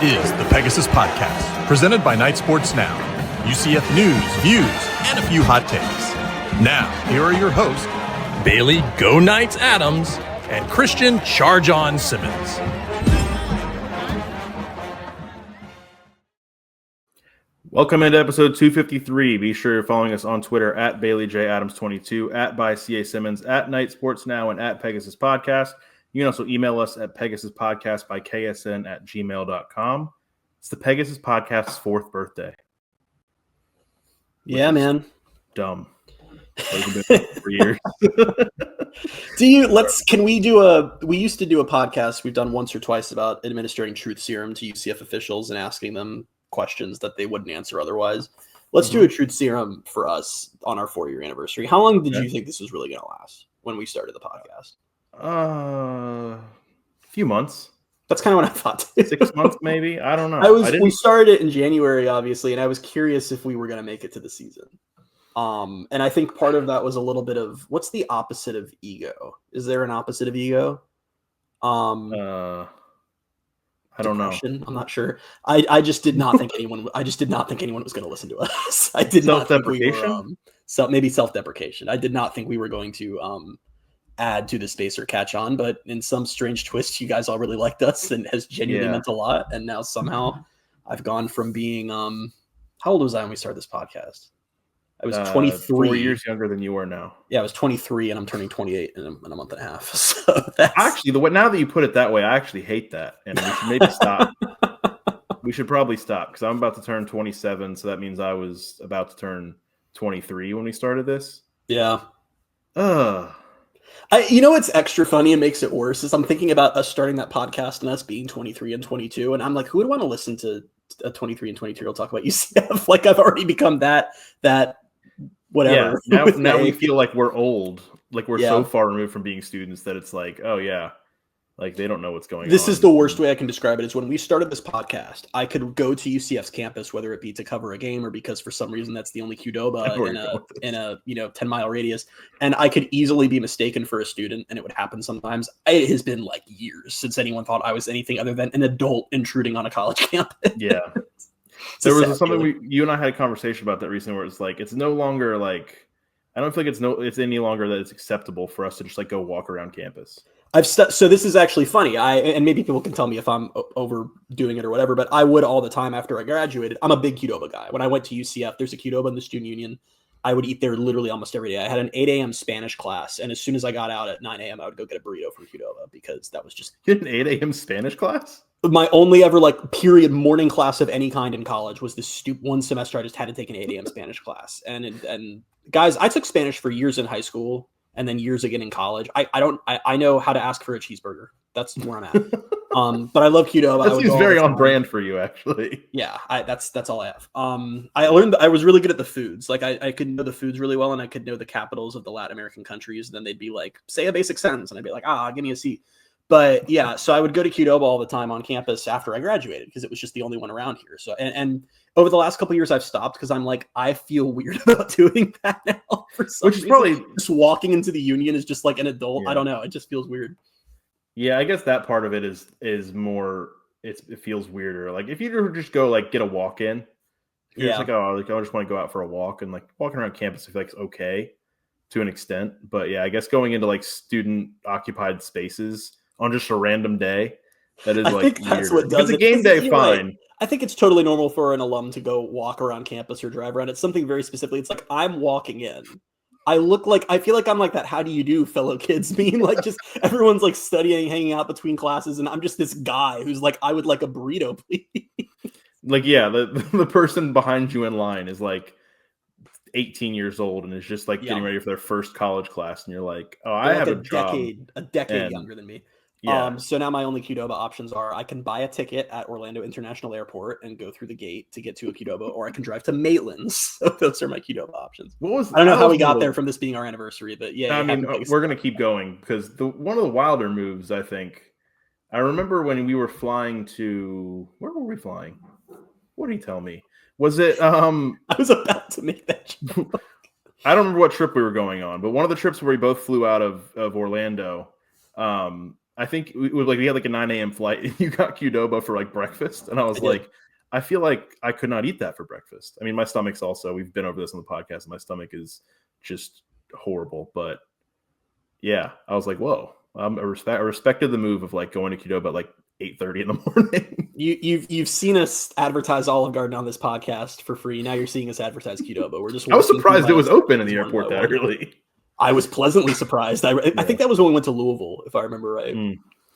is the Pegasus Podcast, presented by Night Sports Now. UCF news, views, and a few hot takes. Now, here are your hosts, Bailey Go Knights Adams and Christian Charge On Simmons. Welcome into episode 253. Be sure you're following us on Twitter at BaileyJAdams22, at by CA Simmons, at Night Sports Now, and at Pegasus Podcast. You can also email us at PegasusPodcast@gmail.com. It's the Pegasus Podcast's 4th birthday. Yeah, man. Dumb. It's been for years. We used to do a podcast we've done once or twice about administering truth serum to UCF officials and asking them questions that they wouldn't answer otherwise. Let's do a truth serum for us on our 4-year anniversary. How long did you think this was really going to last when we started the podcast? A few months. That's kind of what I thought. 6 months, maybe. I don't know. We started it in January, obviously, and I was curious if we were going to make it to the season. And I think part of that was a little bit of what's the opposite of ego? Is there an opposite of ego? I don't know. I'm not sure. I just did not think anyone. I just did not think anyone was going to listen to us. I did not think we were, maybe self-deprecation. I did not think we were going to add to the space or catch on, but in some strange twist, you guys all really liked us and has genuinely meant a lot. And now somehow I've gone from being how old was I when we started this podcast? I was 23. 4 years younger than you are now. Yeah, I was 23 and I'm turning 28 in a month and a half. So that's actually now that you put it that way, I actually hate that. And we should maybe stop. We should probably stop because I'm about to turn 27. So that means I was about to turn 23 when we started this. Yeah. What's extra funny and makes it worse is I'm thinking about us starting that podcast and us being 23 and 22. And I'm like, who would want to listen to a 23 and 22-year-old talk about UCF? Like I've already become that whatever. Yeah, now we feel like we're old. Like we're so far removed from being students that it's like, oh yeah. Like they don't know what's going on. This is the worst way I can describe it is when we started this podcast, I could go to UCF's campus, whether it be to cover a game or because for some reason that's the only Qdoba in a 10-mile radius. And I could easily be mistaken for a student and it would happen sometimes. It has been like years since anyone thought I was anything other than an adult intruding on a college campus. Yeah. There was something you and I had a conversation about that recently where it's like, it's no longer like, I don't feel like it's any longer that it's acceptable for us to just like go walk around campus. So this is actually funny. And maybe people can tell me if I'm overdoing it or whatever, but I would all the time after I graduated. I'm a big Qdoba guy. When I went to UCF, there's a Qdoba in the student union. I would eat there literally almost every day. I had an 8 a.m. Spanish class, and as soon as I got out at 9 a.m., I would go get a burrito from Qdoba because that was just... You had an 8 a.m. Spanish class? My only ever period morning class of any kind in college was this one semester I just had to take an 8 a.m. Spanish class. And guys, I took Spanish for years in high school and then years again in college. I know how to ask for a cheeseburger. That's where I'm at. But I love Qdoba. That seems very on brand for you, actually. Yeah, that's all I have. I learned I was really good at the foods. Like I could know the foods really well, and I could know the capitals of the Latin American countries. And then they'd be like, say a basic sentence, and I'd be like, give me a seat. But yeah, so I would go to Qdoba all the time on campus after I graduated because it was just the only one around here. So and over the last couple of years, I've stopped because I'm like, I feel weird about doing that now. Which is probably just walking into the union is just like an adult. Yeah. I don't know. It just feels weird. Yeah, I guess that part of it is more. It feels weirder. Like if you just go like get a walk in, you're just like I just want to go out for a walk and like walking around campus. I feel like it's okay to an extent, but yeah, I guess going into like student occupied spaces on just a random day, that is like that's what does it. It's a game day, fine. Right. I think it's totally normal for an alum to go walk around campus or drive around. It's something very specifically. It's like I'm walking in. I feel like I'm like that. How do you do, fellow kids? Mean like just everyone's like studying, hanging out between classes, and I'm just this guy who's like, I would like a burrito, please. Like the person behind you in line is like 18 years old and is just like getting ready for their first college class, and you're like, oh, I have a decade younger than me. Yeah. So now my only Qdoba options are I can buy a ticket at Orlando International Airport and go through the gate to get to a Qdoba, or I can drive to Maitland's. So those are my Qdoba options. I don't know how we got there from this being our anniversary, but yeah. I mean, we're going to keep going because one of the wilder moves, I think, I remember when we were flying to, where were we flying? What did he tell me? Was it, I was about to make that joke. I don't remember what trip we were going on, but one of the trips where we both flew out of Orlando, I think we had like a 9 a.m. flight, and you got Qdoba for like breakfast, and I was like, I feel like I could not eat that for breakfast. I mean, my stomach's also, we've been over this on the podcast, and my stomach is just horrible. But yeah, I was like, whoa, I respected the move of like going to Qdoba at like 8:30 in the morning. You've seen us advertise Olive Garden on this podcast for free. Now you're seeing us advertise Qdoba. We're just. I was surprised it was open in the airport that early. I was pleasantly surprised. I think that was when we went to Louisville, if I remember right.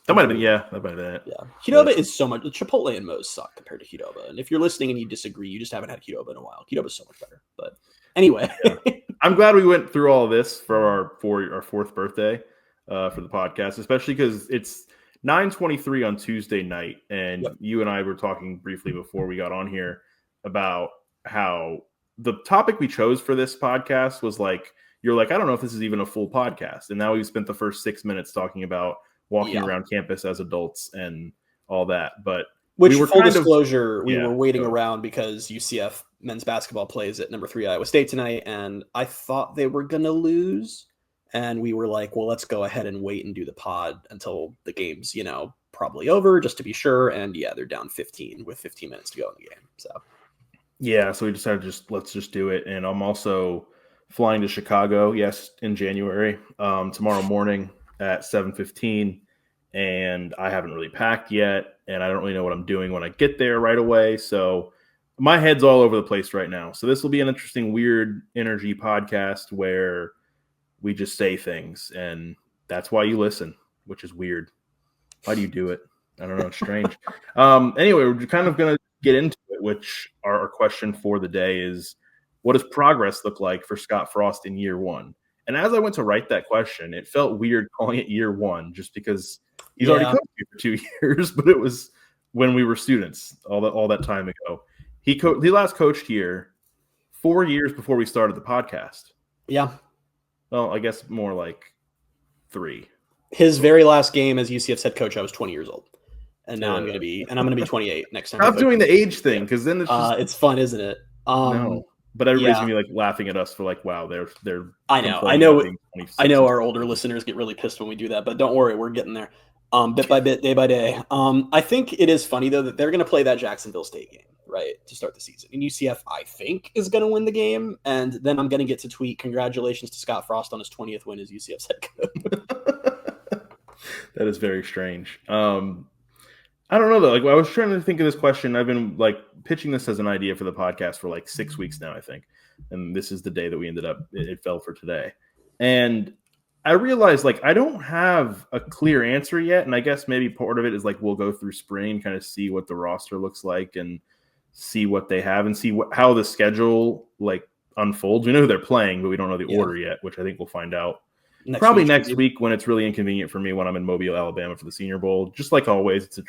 That might have been, that might have been it. Yeah, Qdoba is so much. Chipotle and Moe's suck compared to Qdoba. And if you're listening and you disagree, you just haven't had Qdoba in a while. Qdoba is so much better. But anyway, I'm glad we went through all this for our fourth birthday for the podcast, especially because it's 9:23 on Tuesday night, and you and I were talking briefly before we got on here about how the topic we chose for this podcast was like, you're like, I don't know if this is even a full podcast. And now we've spent the first 6 minutes talking about walking around campus as adults and all that. But we were full disclosure, we were waiting around because UCF men's basketball plays at number 3 Iowa State tonight. And I thought they were going to lose. And we were like, well, let's go ahead and wait and do the pod until the game's, probably over just to be sure. And they're down 15 with 15 minutes to go in the game. So we decided let's just do it. And I'm also flying to Chicago, in January, tomorrow morning at 7:15, and I haven't really packed yet, and I don't really know what I'm doing when I get there right away. So my head's all over the place right now. So this will be an interesting, weird energy podcast where we just say things, and that's why you listen, which is weird. Why do you do it? I don't know. It's strange. Anyway, we're kind of going to get into it, which our question for the day is, what does progress look like for Scott Frost in year one? And as I went to write that question, it felt weird calling it year one just because he's already coached here for 2 years, but it was when we were students all that time ago. He last coached here 4 years before we started the podcast. Yeah. Well, I guess more like 3. His very last game as UCF's head coach, I was 20 years old. And now I'm going to be 28 next time. Stop doing the age thing, because then it's fun, isn't it? No. But everybody's gonna be like laughing at us for like, wow, they're. I know our older listeners get really pissed when we do that, but don't worry, we're getting there, bit by bit, day by day. I think it is funny though that they're gonna play that Jacksonville State game, right, to start the season, and UCF I think is gonna win the game, and then I'm gonna get to tweet congratulations to Scott Frost on his 20th win as UCF's head coach. That is very strange. I don't know though. Like I was trying to think of this question. I've been like pitching this as an idea for the podcast for like 6 weeks now, I think. And this is the day that we ended up. It fell for today. And I realized like I don't have a clear answer yet. And I guess maybe part of it is like we'll go through spring, kind of see what the roster looks like and see what they have and see how the schedule like unfolds. We know who they're playing, but we don't know the order yet, which I think we'll find out probably next week when it's really inconvenient for me when I'm in Mobile, Alabama for the Senior Bowl. Just like always, it's a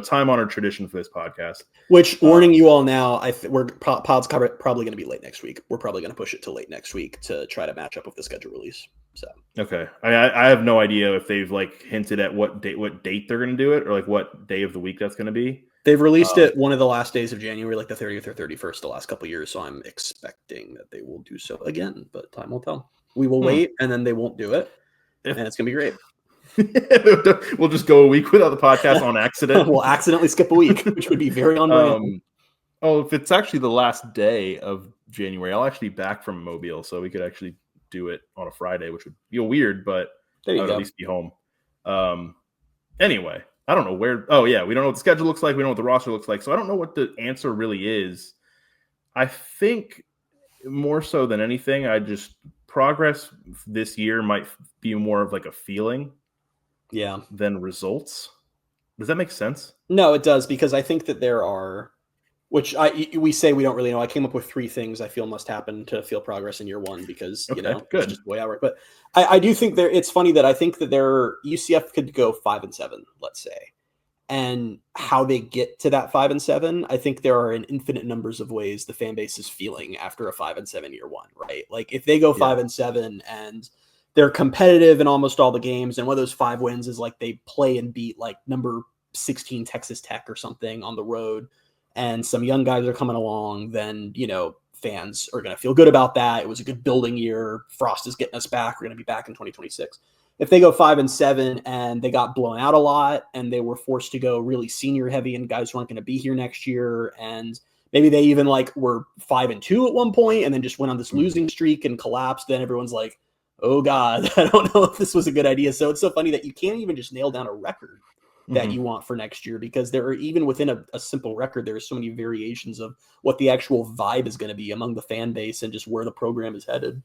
time-honored tradition for this podcast. Which, warning you all now, pod's probably going to be late next week. We're probably going to push it to late next week to try to match up with the schedule release. So okay, I have no idea if they've like hinted at what date they're going to do it, or like what day of the week that's going to be. They've released it one of the last days of January, like the 30th or 31st, the last couple of years. So I'm expecting that they will do so again, but time will tell. We will wait, and then they won't do it, and it's going to be great. We'll just go a week without the podcast on accident. We'll accidentally skip a week, which would be very on. If it's actually the last day of January, I'll actually be back from Mobile, so we could actually do it on a Friday, which would feel weird, but I would at least be home. Anyway, I don't know where. Oh yeah, we don't know what the schedule looks like. We don't know what the roster looks like, so I don't know what the answer really is. I think more so than anything, progress this year might be more of like a feeling. Yeah. Than results. Does that make sense? No, it does, because I think that there are, which we say we don't really know. I came up with 3 things I feel must happen to feel progress in year one, because good. It's just the way I work. But I do think it's funny that I think that UCF could go 5-7, let's say, and how they get to that 5-7. I think there are an infinite numbers of ways the fan base is feeling after a 5-7 year one, right? Like if they go 5-7 and they're competitive in almost all the games, and one of those 5 wins is like they play and beat like number 16 Texas Tech or something on the road, and some young guys are coming along, then, fans are going to feel good about that. It was a good building year. Frost is getting us back. We're going to be back in 2026. if they go 5-7 and they got blown out a lot and they were forced to go really senior heavy and guys weren't going to be here next year, and maybe they even like were 5-2 at one point and then just went on this losing streak and collapsed, then everyone's like, oh God, I don't know if this was a good idea. So it's so funny that you can't even just nail down a record that you want for next year, because there are, even within a simple record, there are so many variations of what the actual vibe is going to be among the fan base and just where the program is headed.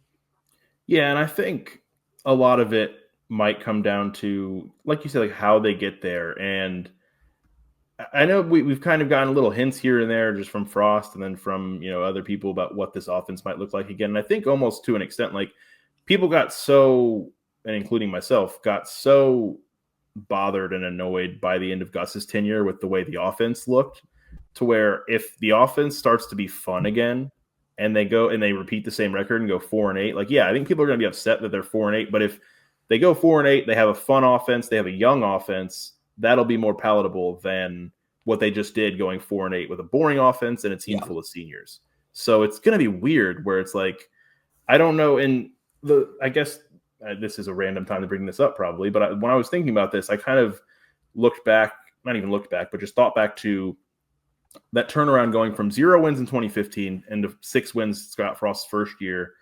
Yeah, and I think a lot of it might come down to, like you said, like how they get there. And I know we've kind of gotten little hints here and there just from Frost and then from, other people about what this offense might look like again. And I think almost to an extent, like people got so, and including myself, got so bothered and annoyed by the end of Gus's tenure with the way the offense looked, to where if the offense starts to be fun again and they go and they repeat the same record and go 4-8, like, yeah, I think people are going to be upset that they're 4-8, but if they go 4-8, they have a fun offense, they have a young offense, that'll be more palatable than what they just did going 4-8 with a boring offense and a team full of seniors. So it's going to be weird where it's like, I don't know. And I guess this is a random time to bring this up probably, but when I was thinking about this, I kind of looked back, not even looked back, but just thought back to that turnaround going from 0 wins in 2015 and to 6 wins Scott Frost's first year,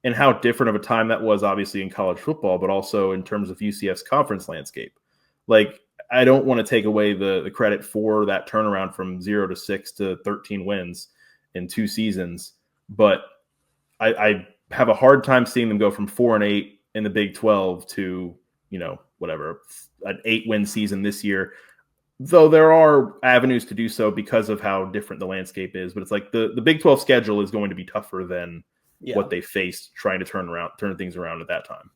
and how different of a time that was obviously in college football, but also in terms of UCF's conference landscape. Like, I don't want to take away the credit for that turnaround from 0 to 6 to 13 wins in 2 seasons, but I have a hard time seeing them go from 4-8 in the Big 12 to, whatever, an 8-win season this year, though there are avenues to do so because of how different the landscape is. But it's like the Big 12 schedule is going to be tougher than what they faced trying to turn things around at that time.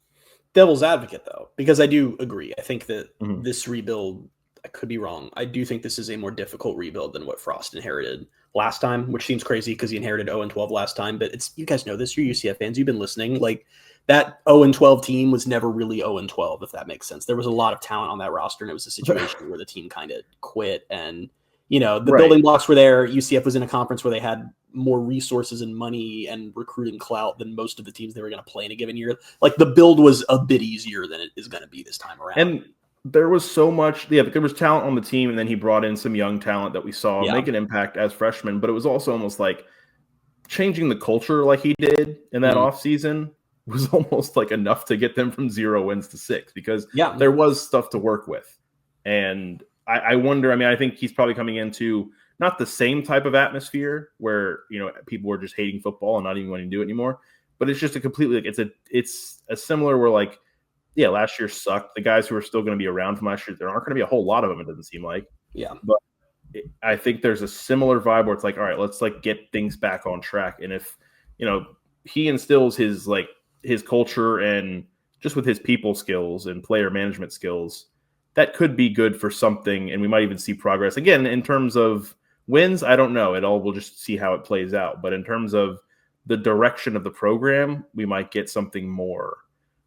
Devil's advocate, though, because I do agree. I think that this rebuild, I could be wrong, I do think this is a more difficult rebuild than what Frost inherited last time, which seems crazy because he inherited 0-12 last time. But it's, you guys know this, you're UCF fans, you've been listening. Like, that 0-12 team was never really 0-12, if that makes sense. There was a lot of talent on that roster, and it was a situation where the team kind of quit. And, the building blocks were there. UCF was in a conference where they had more resources and money and recruiting clout than most of the teams they were going to play in a given year. Like, the build was a bit easier than it is going to be this time around. And there was so much, there was talent on the team, and then he brought in some young talent that we saw make an impact as freshmen, but it was also almost like changing the culture like he did in that offseason was almost like enough to get them from 0 wins to 6, because there was stuff to work with. And I wonder, I think he's probably coming into not the same type of atmosphere where, people were just hating football and not even wanting to do it anymore, but it's just a completely, it's a similar where, like, yeah, last year sucked. The guys who are still going to be around from last year, there aren't going to be a whole lot of them, it doesn't seem like. Yeah. But I think there's a similar vibe where it's like, all right, let's like get things back on track. And if, he instills his culture and just with his people skills and player management skills, that could be good for something. And we might even see progress again in terms of wins. I don't know. We'll just see how it plays out. But in terms of the direction of the program, we might get something more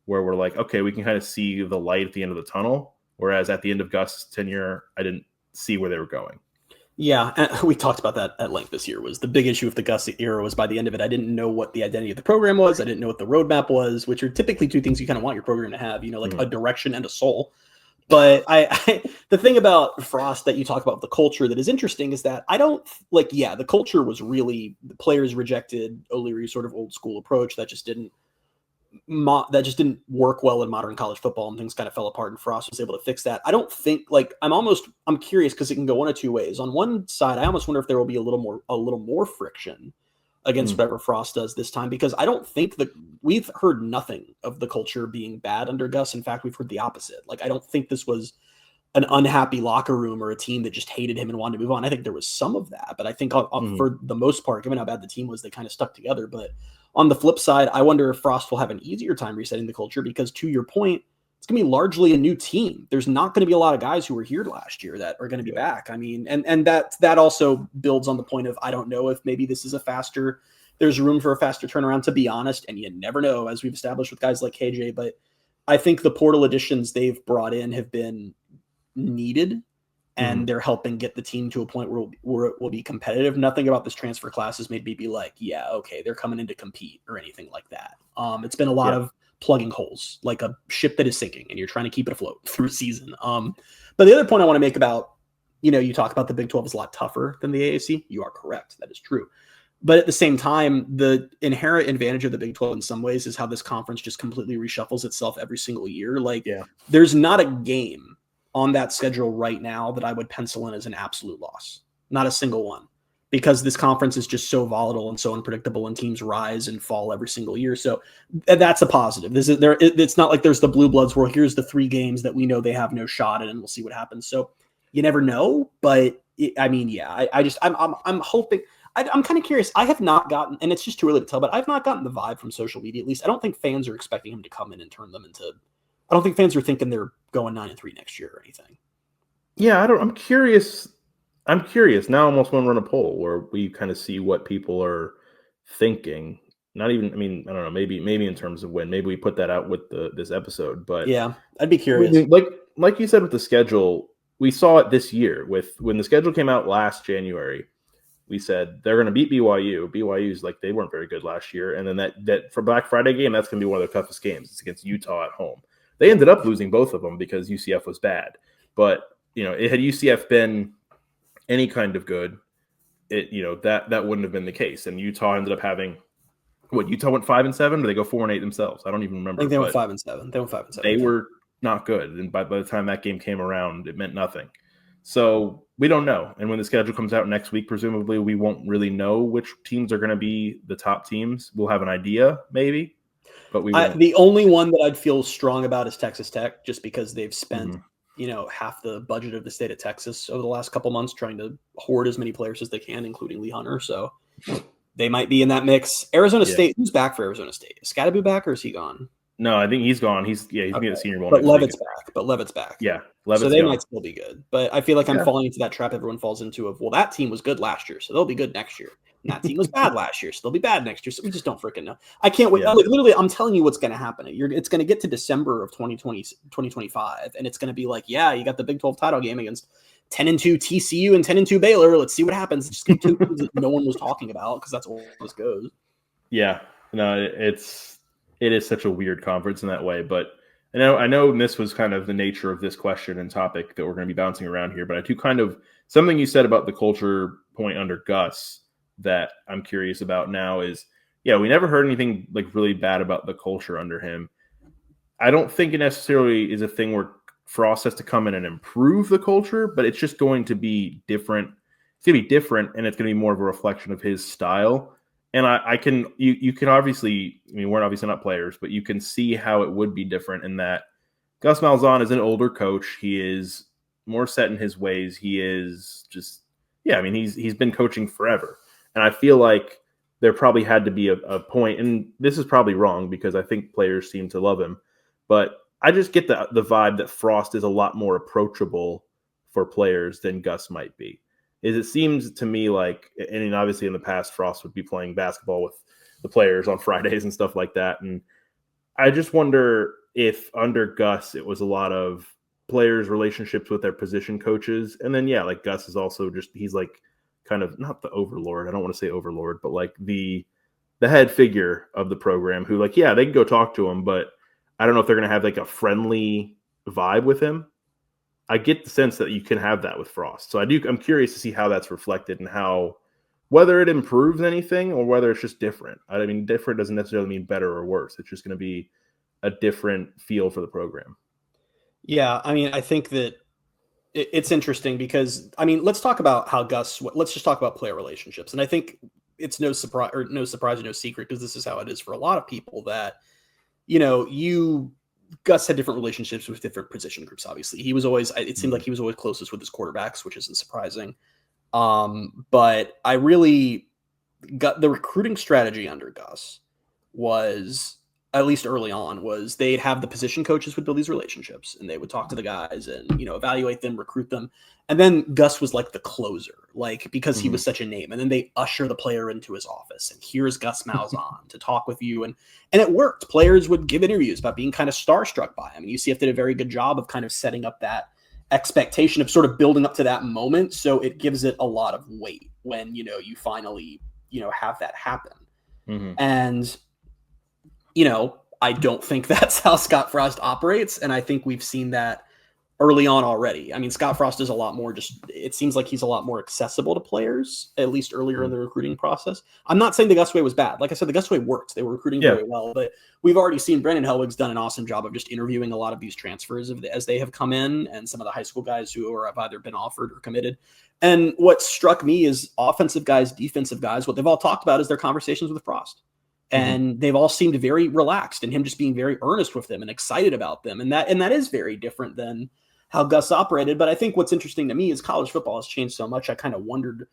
where we're like, okay, we can kind of see the light at the end of the tunnel. Whereas at the end of Gus's tenure, I didn't see where they were going. Yeah, and we talked about that at length this year. Was the big issue with the Gus era was by the end of it, I didn't know what the identity of the program was. I didn't know what the roadmap was, which are typically 2 things you kind of want your program to have, like a direction and a soul. But I the thing about Frost that you talk about the culture that is interesting is that I don't like, the culture was really, the players rejected O'Leary's sort of old school approach that just didn't work well in modern college football, and things kind of fell apart, and Frost was able to fix that. I don't think, like, I'm curious because it can go one of 2 ways. On one side, I almost wonder if there will be a little more friction against whatever Frost does this time, because I don't think that we've heard nothing of the culture being bad under Gus. In fact, we've heard the opposite. Like, I don't think this was an unhappy locker room or a team that just hated him and wanted to move on. I think there was some of that, but I think for the most part, given how bad the team was, they kind of stuck together. But on the flip side, I wonder if Frost will have an easier time resetting the culture, because to your point, it's going to be largely a new team. There's not going to be a lot of guys who were here last year that are going to be back. I mean, and that also builds on the point of, I don't know if maybe this is there's room for a faster turnaround, to be honest. And you never know, as we've established with guys like KJ, but I think the portal additions they've brought in have been needed, and they're helping get the team to a point where it will be competitive. Nothing about this transfer class has made me be like, yeah, okay, they're coming in to compete or anything like that. It's been a lot of plugging holes like a ship that is sinking, and you're trying to keep it afloat through season. But the other point I want to make about, you talk about the Big 12 is a lot tougher than the AAC. You are correct. That is true. But at the same time, the inherent advantage of the Big 12 in some ways is how this conference just completely reshuffles itself every single year. There's not a game on that schedule right now that I would pencil in as an absolute loss. Not a single one, because this conference is just so volatile and so unpredictable, and teams rise and fall every single year. So that's a positive. It's not like there's the blue bloods where here's the 3 games that we know they have no shot in and we'll see what happens. So you never know, but I'm hoping. I'm kind of curious. I have not gotten, and it's just too early to tell, but I've not gotten the vibe from social media, at least. I don't think fans are expecting him to come in and turn them into, I don't think fans are thinking they're going 9-3 next year or anything. Yeah, I'm curious. Now I almost want to run a poll where we kind of see what people are thinking. Not even, I don't know, maybe in terms of when. Maybe we put that out with this episode. But yeah, I'd be curious. Like you said with the schedule, we saw it this year when the schedule came out last January. We said they're going to beat BYU. BYU's they weren't very good last year. And then that for Black Friday game, that's going to be one of their toughest games. It's against Utah at home. They ended up losing both of them because UCF was bad. But, had UCF been any kind of good, that wouldn't have been the case. And Utah ended up having, Utah went 5-7, or they go 4-8 themselves? I don't even remember. I think they went 5-7. They were not good. And by the time that game came around, it meant nothing. So we don't know. And when the schedule comes out next week, presumably we won't really know which teams are going to be the top teams. We'll have an idea maybe, but we won't. The only one that I'd feel strong about is Texas Tech, just because they've spent, half the budget of the state of Texas over the last couple months trying to hoard as many players as they can, including Lee Hunter. So they might be in that mix. Arizona State, who's back for Arizona State? Is Scadaboo back or is he gone? No, I think he's gone. He's going to be at Senior Bowl. But Levitt's back. Yeah, so they might still be good. But I feel like I'm falling into that trap everyone falls into of, that team was good last year, so they'll be good next year. And that team was bad last year, so they'll be bad next year. So we just don't freaking know. I can't wait. Yeah. Literally, I'm telling you what's going to happen. It's going to get to December of 2025, and it's going to be you got the Big 12 title game against 10-2 TCU and 10-2 Baylor. Let's see what happens. It's just two teams that no one was talking about, because that's all this goes. Yeah, no, it is such a weird conference in that way, but I know this was kind of the nature of this question and topic that we're going to be bouncing around here, but I do kind of, something you said about the culture point under Gus that I'm curious about now is, we never heard anything really bad about the culture under him. I don't think it necessarily is a thing where Frost has to come in and improve the culture, but it's just going to be different. It's going to be different, and it's going to be more of a reflection of his style. And you can obviously, we're obviously not players, but you can see how it would be different in that Gus Malzahn is an older coach. He is more set in his ways. He is just, he's been coaching forever. And I feel like there probably had to be a point, and this is probably wrong because I think players seem to love him, but I just get the vibe that Frost is a lot more approachable for players than Gus might be. It seems to me like, and obviously in the past, Frost would be playing basketball with the players on Fridays and stuff like that. And I just wonder if under Gus, it was a lot of players' relationships with their position coaches. And then, Gus is also he's kind of not the overlord. I don't want to say overlord, but the head figure of the program who they can go talk to him, but I don't know if they're going to have a friendly vibe with him. I get the sense that you can have that with Frost. So I'm curious to see how that's reflected and whether it improves anything or whether it's just different. Different doesn't necessarily mean better or worse. It's just going to be a different feel for the program. Yeah. I think that it's interesting because, let's talk about how let's just talk about player relationships. And I think it's no surprise or no secret, because this is how it is for a lot of people that, Gus had different relationships with different position groups. Obviously, it seemed like he was always closest with his quarterbacks, which isn't surprising. But I really got the recruiting strategy under Gus was, at least early on, was they'd have the position coaches would build these relationships and they would talk to the guys and, evaluate them, recruit them. And then Gus was like the closer, because he was such a name. And then they usher the player into his office and here's Gus Malzahn to talk with you. And it worked. Players would give interviews about being kind of starstruck by him. And UCF did a very good job of kind of setting up that expectation of sort of building up to that moment. So it gives it a lot of weight when, you finally, have that happen. And, I don't think that's how Scott Frost operates. And I think we've seen that early on already. I mean, Scott Frost is a lot more it seems like he's a lot more accessible to players, at least earlier in the recruiting process. I'm not saying the Gus way was bad. Like I said, the Gus way worked. They were recruiting very well, but we've already seen Brendan Hellwig's done an awesome job of just interviewing a lot of these transfers as they have come in, and some of the high school guys who have either been offered or committed. And what struck me is offensive guys, defensive guys, what they've all talked about is their conversations with Frost. And they've all seemed very relaxed, and him just being very earnest with them and excited about them. And that is very different than how Gus operated. But I think what's interesting to me is college football has changed so much. I kind of wondered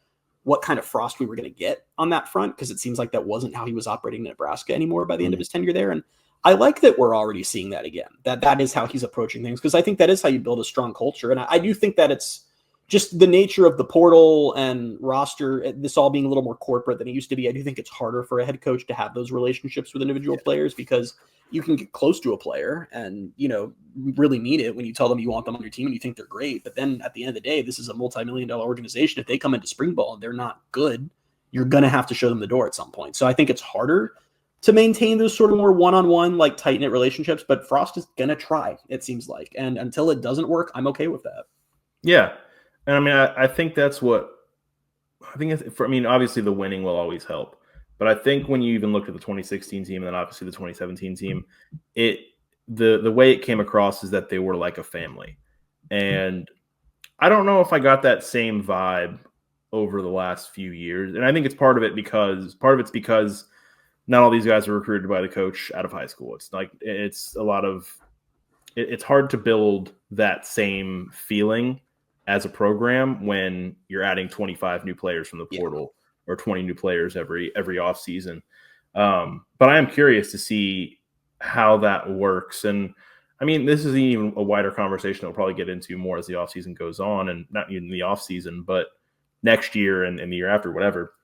what kind of Frost we were going to get on that front, because it seems like that wasn't how he was operating in Nebraska anymore by the end of his tenure there. And I like that we're already seeing that again, that is how he's approaching things, because I think that is how you build a strong culture. And I do think that it's just the nature of the portal and roster, this all being a little more corporate than it used to be. I do think it's harder for a head coach to have those relationships with individual players, because you can get close to a player and, really mean it when you tell them you want them on your team and you think they're great. But then at the end of the day, this is a multi-million-dollar organization. If they come into spring ball and they're not good, you're going to have to show them the door at some point. So I think it's harder to maintain those sort of more one-on-one, like tight-knit relationships, but Frost is going to try, it seems like. And until it doesn't work, I'm okay with that. Yeah. And I mean, I think that's what I think. Obviously the winning will always help, but I think when you even look at the 2016 team and then obviously the 2017 team, the way it came across is that they were like a family. And I don't know if I got that same vibe over the last few years. And I think it's part of it's because not all these guys are recruited by the coach out of high school. It's hard to build that same feeling as a program when you're adding 25 new players from the portal or 20 new players every off season. But I am curious to see how that works. And I mean, this is even a wider conversation that we'll probably get into more as the off season goes on, and not even the off season, but next year and the year after, whatever.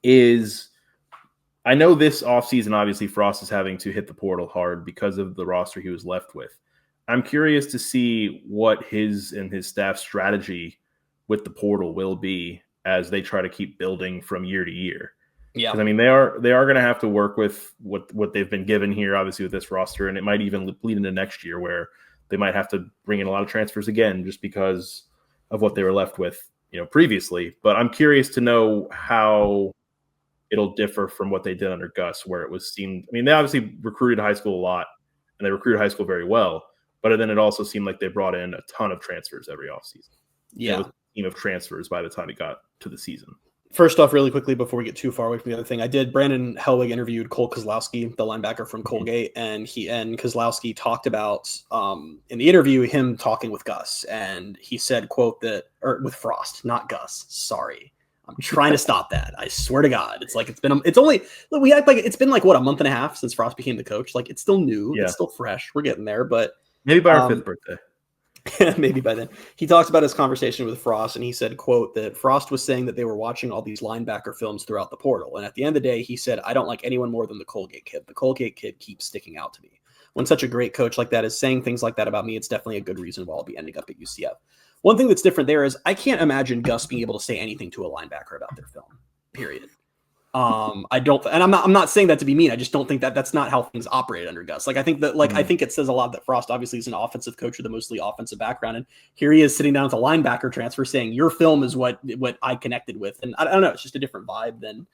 I know this off season, obviously Frost is having to hit the portal hard because of the roster he was left with. I'm curious to see what his and his staff's strategy with the portal will be as they try to keep building from year to year. Yeah, because I mean they are going to have to work with what they've been given here, obviously with this roster, and it might even bleed into next year where they might have to bring in a lot of transfers again just because of what they were left with, previously. But I'm curious to know how it'll differ from what they did under Gus, where they obviously recruited high school a lot, and they recruited high school very well. But then it also seemed like they brought in a ton of transfers every offseason. Yeah. It was a team of transfers by the time it got to the season. First off, really quickly, before we get too far away from the other thing, Brandon Hellwig interviewed Cole Kozlowski, the linebacker from Colgate, and Kozlowski talked about, in the interview, him talking with Gus. And he said, quote, with Frost, not Gus. Sorry. I'm trying to stop that. I swear to God. We act like it's been like, what, a month and a half since Frost became the coach. Like, it's still new. Yeah. It's still fresh. We're getting there, but maybe by our 5th birthday. Maybe by then. He talks about his conversation with Frost, and he said, quote, that Frost was saying that they were watching all these linebacker films throughout the portal. And at the end of the day, he said, I don't like anyone more than the Colgate kid. The Colgate kid keeps sticking out to me. When such a great coach like that is saying things like that about me, it's definitely a good reason why I'll be ending up at UCF. One thing that's different there is I can't imagine Gus being able to say anything to a linebacker about their film, period. I don't, and I'm not saying that to be mean. I just don't think that's not how things operate under Gus. Like, I think that, I think it says a lot that Frost obviously is an offensive coach with a mostly offensive background. And here he is sitting down with a linebacker transfer saying your film is what I connected with. And I don't know, it's just a different vibe than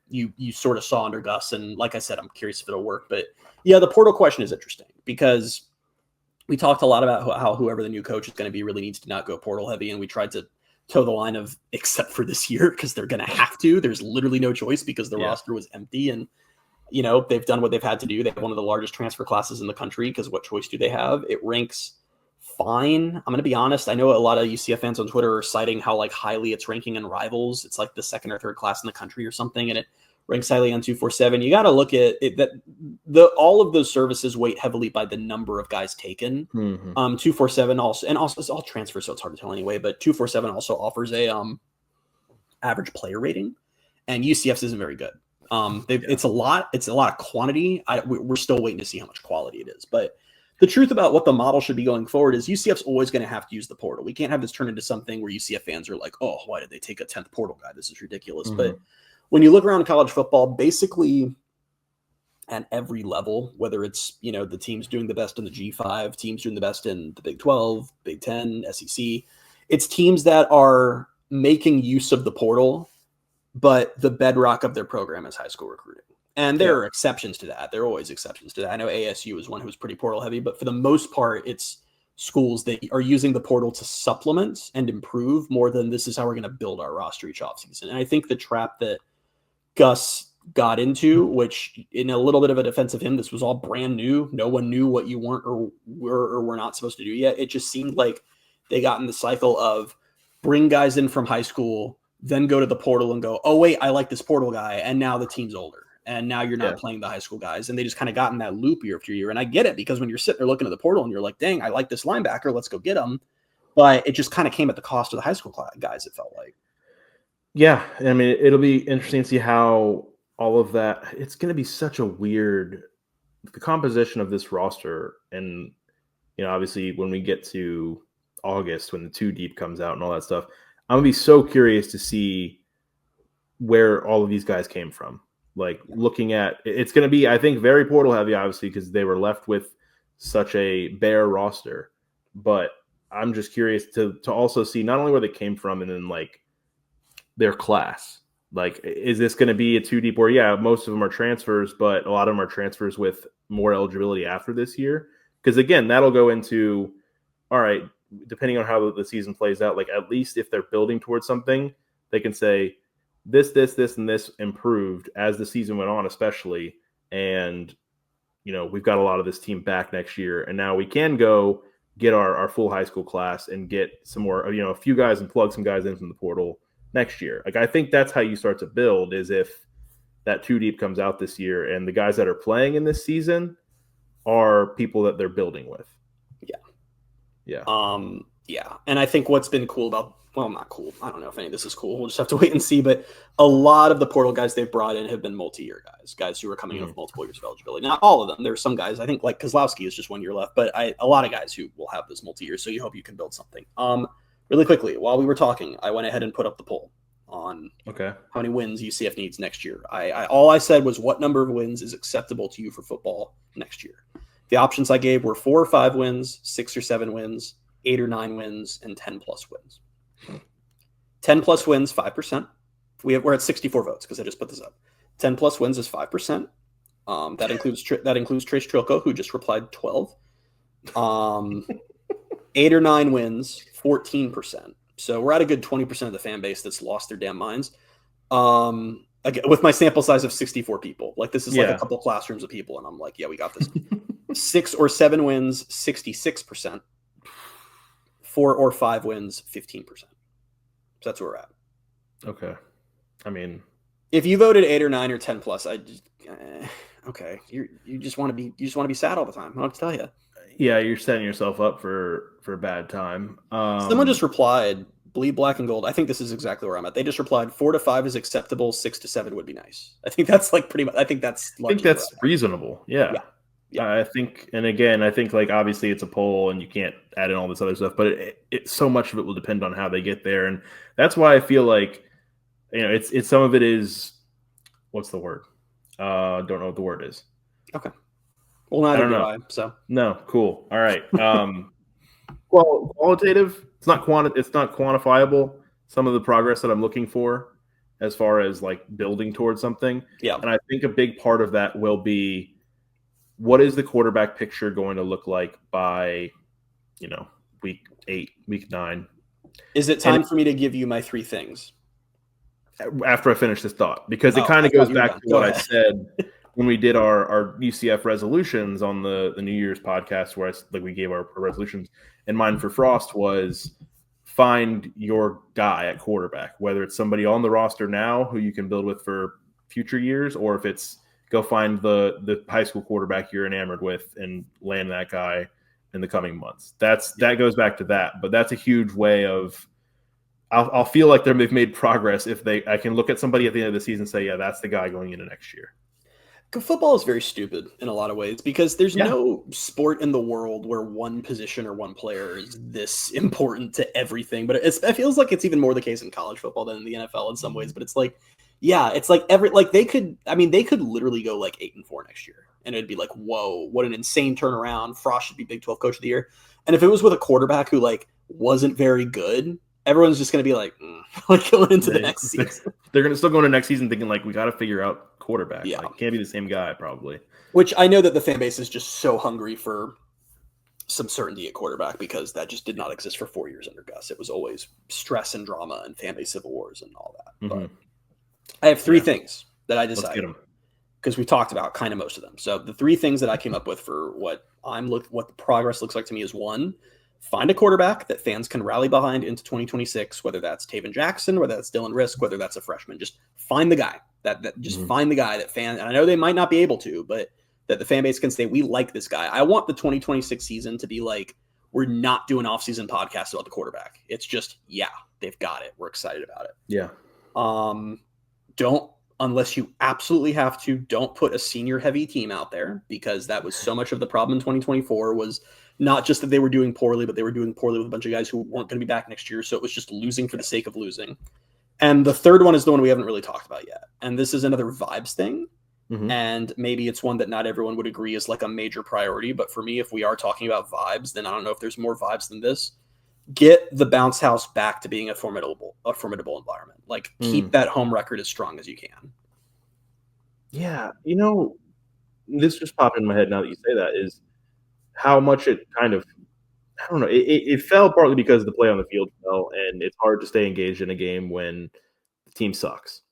you sort of saw under Gus. And like I said, I'm curious if it'll work, but yeah, the portal question is interesting because we talked a lot about how whoever the new coach is going to be really needs to not go portal heavy. And we tried to toe the line of except for this year because they're going to have to. There's literally no choice because the roster was empty, and they've done what they've had to do. They have one of the largest transfer classes in the country because what choice do they have? It ranks fine. I'm going to be honest. I know a lot of UCF fans on Twitter are citing how highly it's ranking in Rivals. It's like the 2nd or 3rd class in the country or something, and it ranks highly on 247. You got to look at it that all of those services weight heavily by the number of guys taken. 247 also it's all transfers, so it's hard to tell anyway, but 247 also offers a average player rating, and UCF's isn't very good. It's a lot of quantity. We're still waiting to see how much quality it is, but the truth about what the model should be going forward is UCF's always going to have to use the portal. We can't have this turn into something where UCF fans are like, oh, why did they take a 10th portal guy? This is ridiculous. But when you look around college football, basically at every level, whether it's, the teams doing the best in the G5, teams doing the best in the Big 12, Big 10, SEC. It's teams that are making use of the portal, but the bedrock of their program is high school recruiting. And there are exceptions to that. There are always exceptions to that. I know ASU is one who's pretty portal heavy, but for the most part, it's schools that are using the portal to supplement and improve more than this is how we're going to build our roster each offseason. And I think the trap that Gus got into, which in a little bit of a defense of him, this was all brand new. No one knew what you weren't or were not supposed to do yet. It just seemed like they got in the cycle of bring guys in from high school, then go to the portal and go, oh, wait, I like this portal guy. And now the team's older. And now you're not playing the high school guys. And they just kind of got in that loop year after year. And I get it, because when you're sitting there looking at the portal and you're like, dang, I like this linebacker, let's go get him. But it just kind of came at the cost of the high school guys, it felt like. Yeah. I mean, it'll be interesting to see how all of that, it's going to be such a weird, the composition of this roster. And, obviously when we get to August, when the 2 deep comes out and all that stuff, I'm going to be so curious to see where all of these guys came from. Like looking at, it's going to be, I think, very portal heavy, obviously, because they were left with such a bare roster. But I'm just curious to also see not only where they came from and then like their class. Like, is this going to be a 2 deep where, most of them are transfers, but a lot of them are transfers with more eligibility after this year? Because again, that'll go into, all right, depending on how the season plays out, like at least if they're building towards something, they can say, this, and this improved as the season went on, especially. And, we've got a lot of this team back next year. And now we can go get our full high school class and get some more, a few guys and plug some guys in from the portal next year. Like, I think that's how you start to build, is if that 2 deep comes out this year and the guys that are playing in this season are people that they're building with. Yeah. Yeah. And I think what's been cool about, well, not cool, I don't know if any of this is cool, we'll just have to wait and see, but a lot of the portal guys they've brought in have been multi-year guys who are coming in with multiple years of eligibility. Not all of them. There's some guys, I think like Kozlowski is just 1 year left, but a lot of guys who will have this multi-year, so you hope you can build something. Really quickly, while we were talking, I went ahead and put up the poll on how many wins UCF needs next year. All I said was, what number of wins is acceptable to you for football next year? The options I gave were 4 or 5 wins, 6 or 7 wins, 8 or 9 wins, and 10 plus wins. 10 plus wins, 5%. We're at 64 votes because I just put this up. 10 plus wins is 5%. That includes Trace Trilko, who just replied 12. 8 or 9 wins, 14%. So we're at a good 20% of the fan base that's lost their damn minds. Again, with my sample size of 64 people, like this is like a couple classrooms of people, and I'm like, yeah, we got this. 6 or 7 wins, 66%. 4 or 5 wins, 15%. So that's where we're at. Okay. I mean, if you voted 8 or 9 or 10 plus, okay. You just want to be sad all the time. I don't have to tell you. Yeah, you're setting yourself up for a bad time. Someone just replied, bleed black and gold. I think this is exactly where I'm at. They just replied 4 to 5 is acceptable. 6 to 7 would be nice. I think that's like pretty much. I think that's reasonable. Yeah. I think like obviously it's a poll and you can't add in all this other stuff, but it so much of it will depend on how they get there, and that's why I feel like it's some of it is, what's the word? Don't know what the word is. Okay. Well, neither do I. So no, cool. All right. Qualitative. It's not quantifiable. Some of the progress that I'm looking for, as far as like building towards something. Yeah. And I think a big part of that will be, what is the quarterback picture going to look like by, week 8, week 9? Is it time for me to give you my 3 things? After I finish this thought, because it kind of goes back to what I said when we did our UCF resolutions on the New Year's podcast, where we gave our resolutions, and mine for Frost was find your guy at quarterback, whether it's somebody on the roster now who you can build with for future years, or if it's go find the high school quarterback you're enamored with and land that guy in the coming months. That goes back to that, but that's a huge way of. I'll feel like they've made progress if I can look at somebody at the end of the season and say, yeah, that's the guy going into next year. Football is very stupid in a lot of ways, because there's no sport in the world where one position or one player is this important to everything. But it feels like it's even more the case in college football than in the NFL in some ways. But it's like Yeah, it's like they could literally go like 8-4 next year, and it'd be like, whoa, what an insane turnaround. Frost should be Big 12 Coach of the Year. And if it was with a quarterback who like wasn't very good, everyone's just gonna be like, like going into the next season. They're gonna still go into next season thinking like we got to figure out quarterback. Yeah, like, can't be the same guy probably. Which I know that the fan base is just so hungry for some certainty at quarterback because that just did not exist for 4 years under Gus. It was always stress and drama and fan base civil wars and all that. But I have three things that I decided because we talked about kind of most of them. So the three things that I came up with for what the progress looks like to me is: one, find a quarterback that fans can rally behind into 2026, whether that's Taven Jackson, whether that's Dylan Risk, whether that's a freshman. Just find the guy find the guy that fans, and I know they might not be able to, but that the fan base can say, we like this guy. I want the 2026 season to be like, we're not doing off-season podcasts about the quarterback. It's just, yeah, they've got it. We're excited about it. Yeah. Don't, unless you absolutely have to, don't put a senior heavy team out there, because that was so much of the problem in 2024 was not just that they were doing poorly, but they were doing poorly with a bunch of guys who weren't going to be back next year. So it was just losing for the sake of losing. And the third one is the one we haven't really talked about yet. And this is another vibes thing. And maybe it's one that not everyone would agree is like a major priority. But for me, if we are talking about vibes, then I don't know if there's more vibes than this. Get the bounce house back to being a formidable environment. Like keep that home record as strong as you can. Yeah. You know, this just popped in my head now that you say that, is how much it kind of, I don't know, it fell partly because the play on the field fell, and it's hard to stay engaged in a game when the team sucks.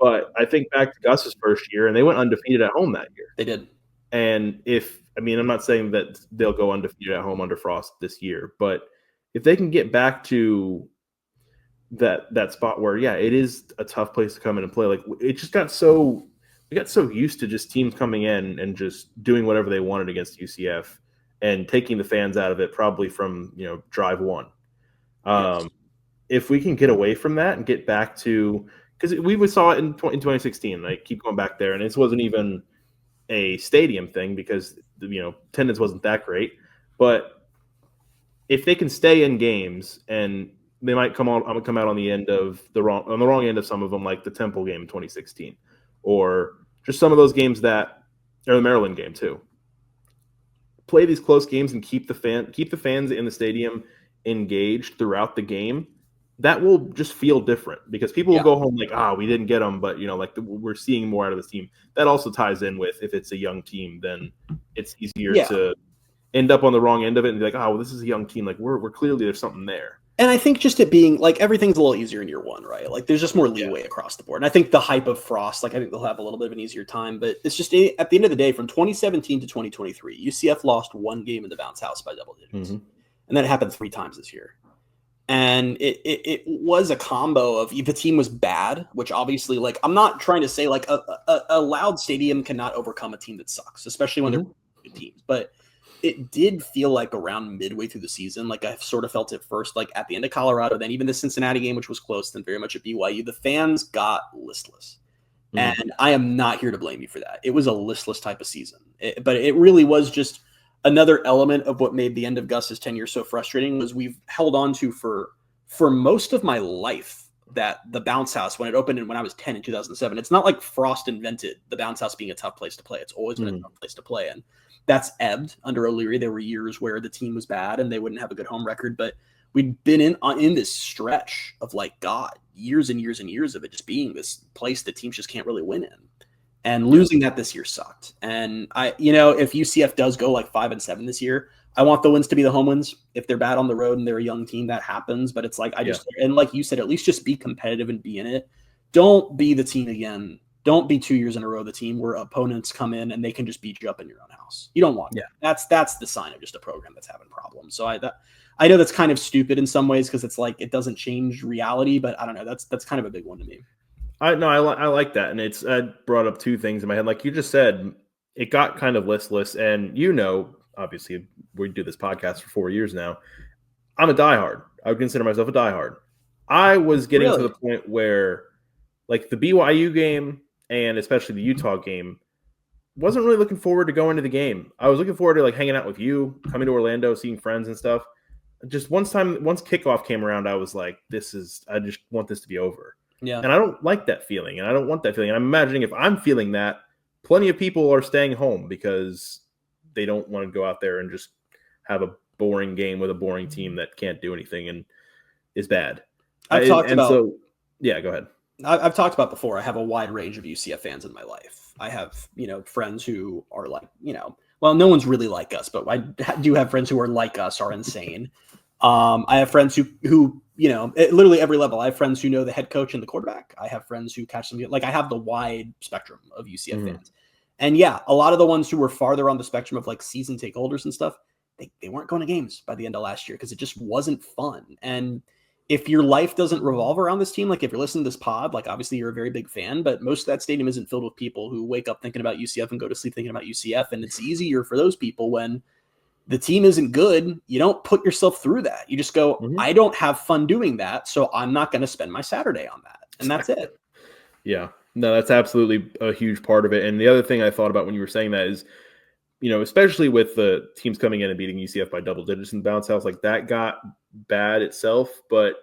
But I think back to Gus's first year, and they went undefeated at home that year. They did. And I'm not saying that they'll go undefeated at home under Frost this year, but if they can get back to that spot where, yeah, it is a tough place to come in and play. Like it just we got so used to just teams coming in and just doing whatever they wanted against UCF and taking the fans out of it probably from, drive one. Yes. If we can get away from that and get back to, because we saw it in 2016, like keep going back there, and this wasn't even a stadium thing because attendance wasn't that great. But if they can stay in games, and they might come out on the end of the wrong end of some of them, like the Temple game in 2016, or just some of those games or the Maryland game too. Play these close games and keep the fans in the stadium engaged throughout the game. That will just feel different because people will go home like, we didn't get them, but we're seeing more out of this team. That also ties in with, if it's a young team, then it's easier to end up on the wrong end of it and be like, this is a young team. Like we're clearly, there's something there. And I think just it being like everything's a little easier in year one, right? Like there's just more leeway across the board. And I think the hype of Frost, I think they'll have a little bit of an easier time, but it's just at the end of the day, from 2017 to 2023, UCF lost one game in the bounce house by double digits. And that happened 3 times this year. And it was a combo of the team was bad, which obviously, like, I'm not trying to say like a loud stadium cannot overcome a team that sucks, especially when they're good teams. But it did feel like around midway through the season, like I sort of felt it first, like at the end of Colorado, then even the Cincinnati game, which was close, then very much at BYU, the fans got listless. And I am not here to blame you for that. It was a listless type of season, but it really was just another element of what made the end of Gus's tenure so frustrating. Was we've held on to for most of my life that the bounce house, when it opened and when I was 10 in 2007, it's not like Frost invented the bounce house being a tough place to play. It's always been a tough place to play. And that's ebbed under O'Leary. There were years where the team was bad and they wouldn't have a good home record, but we'd been in this stretch of years and years and years of it just being this place that teams just can't really win in. And losing that this year sucked. And if UCF does go like 5-7 this year, I want the wins to be the home wins. If they're bad on the road and they're a young team, that happens. But it's like, and like you said, at least just be competitive and be in it. Don't be the team again. Don't be 2 years in a row the team where opponents come in and they can just beat you up in your own house. You don't want that. That's the sign of just a program that's having problems. So I know that's kind of stupid in some ways because it's like it doesn't change reality, but I don't know. That's kind of a big one to me. I like that, and it's brought up 2 things in my head. Like you just said, it got kind of listless, and obviously we do this podcast for 4 years now. I'm a diehard. I would consider myself a diehard. I was getting to the point where, like the BYU game and especially the Utah game, wasn't really looking forward to going to the game. I was looking forward to like hanging out with you, coming to Orlando, seeing friends and stuff. Just once kickoff came around, I was like, I just want this to be over. Yeah. And I don't like that feeling, and I don't want that feeling. And I'm imagining if I'm feeling that, plenty of people are staying home because they don't want to go out there and just have a boring game with a boring team that can't do anything and is bad. Go ahead. I've talked about before. I have a wide range of UCF fans in my life. I have, friends who are like, well, no one's really like us, but I do have friends who are like us, are insane. I have friends who at literally every level. I have friends who know the head coach and the quarterback. I have friends who catch them. Like I have the wide spectrum of UCF fans. And yeah, a lot of the ones who were farther on the spectrum of like season ticket holders and stuff, they weren't going to games by the end of last year because it just wasn't fun. And if your life doesn't revolve around this team, like if you're listening to this pod, like obviously you're a very big fan, but most of that stadium isn't filled with people who wake up thinking about UCF and go to sleep thinking about UCF. And it's easier for those people when the team isn't good. You don't put yourself through that. You just go, I don't have fun doing that, so I'm not going to spend my Saturday on that. And that's it. Yeah. No, that's absolutely a huge part of it. And the other thing I thought about when you were saying that is, especially with the teams coming in and beating UCF by double digits in the bounce house, like that got bad itself, but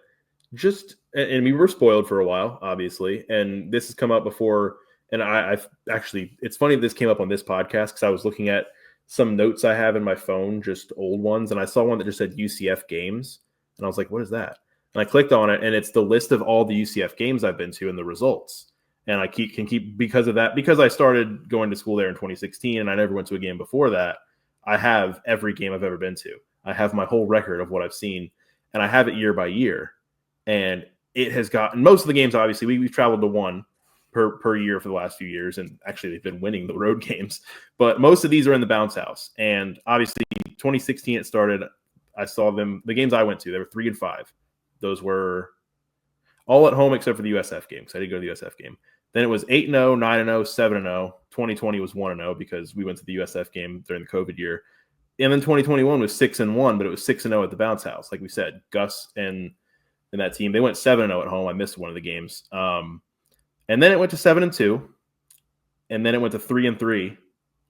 and we were spoiled for a while, obviously. And this has come up before. And I've actually, it's funny this came up on this podcast because I was looking at some notes I have in my phone, just old ones. And I saw one that just said UCF games. And I was like, what is that? And I clicked on it, and it's the list of all the UCF games I've been to and the results. And I can keep because of that, because I started going to school there in 2016 and I never went to a game before that. I have every game I've ever been to. I have my whole record of what I've seen, and I have it year by year. And it has gotten most of the games, obviously, we've traveled to one per year for the last few years. And actually they've been winning the road games, but most of these are in the bounce house. And obviously 2016, it started, I saw them, the games I went to, they were 3-5. Those were all at home except for the USF game. So I did go to the USF game. Then it was 8-0, 9-0, 7-0. 2020 was 1-0 because we went to the USF game during the COVID year. And then 2021 was 6-1, but it was 6-0 at the bounce house. Like we said, Gus and that team, they went 7-0 at home. I missed one of the games. And then it went to 7-2. And then it went to 3-3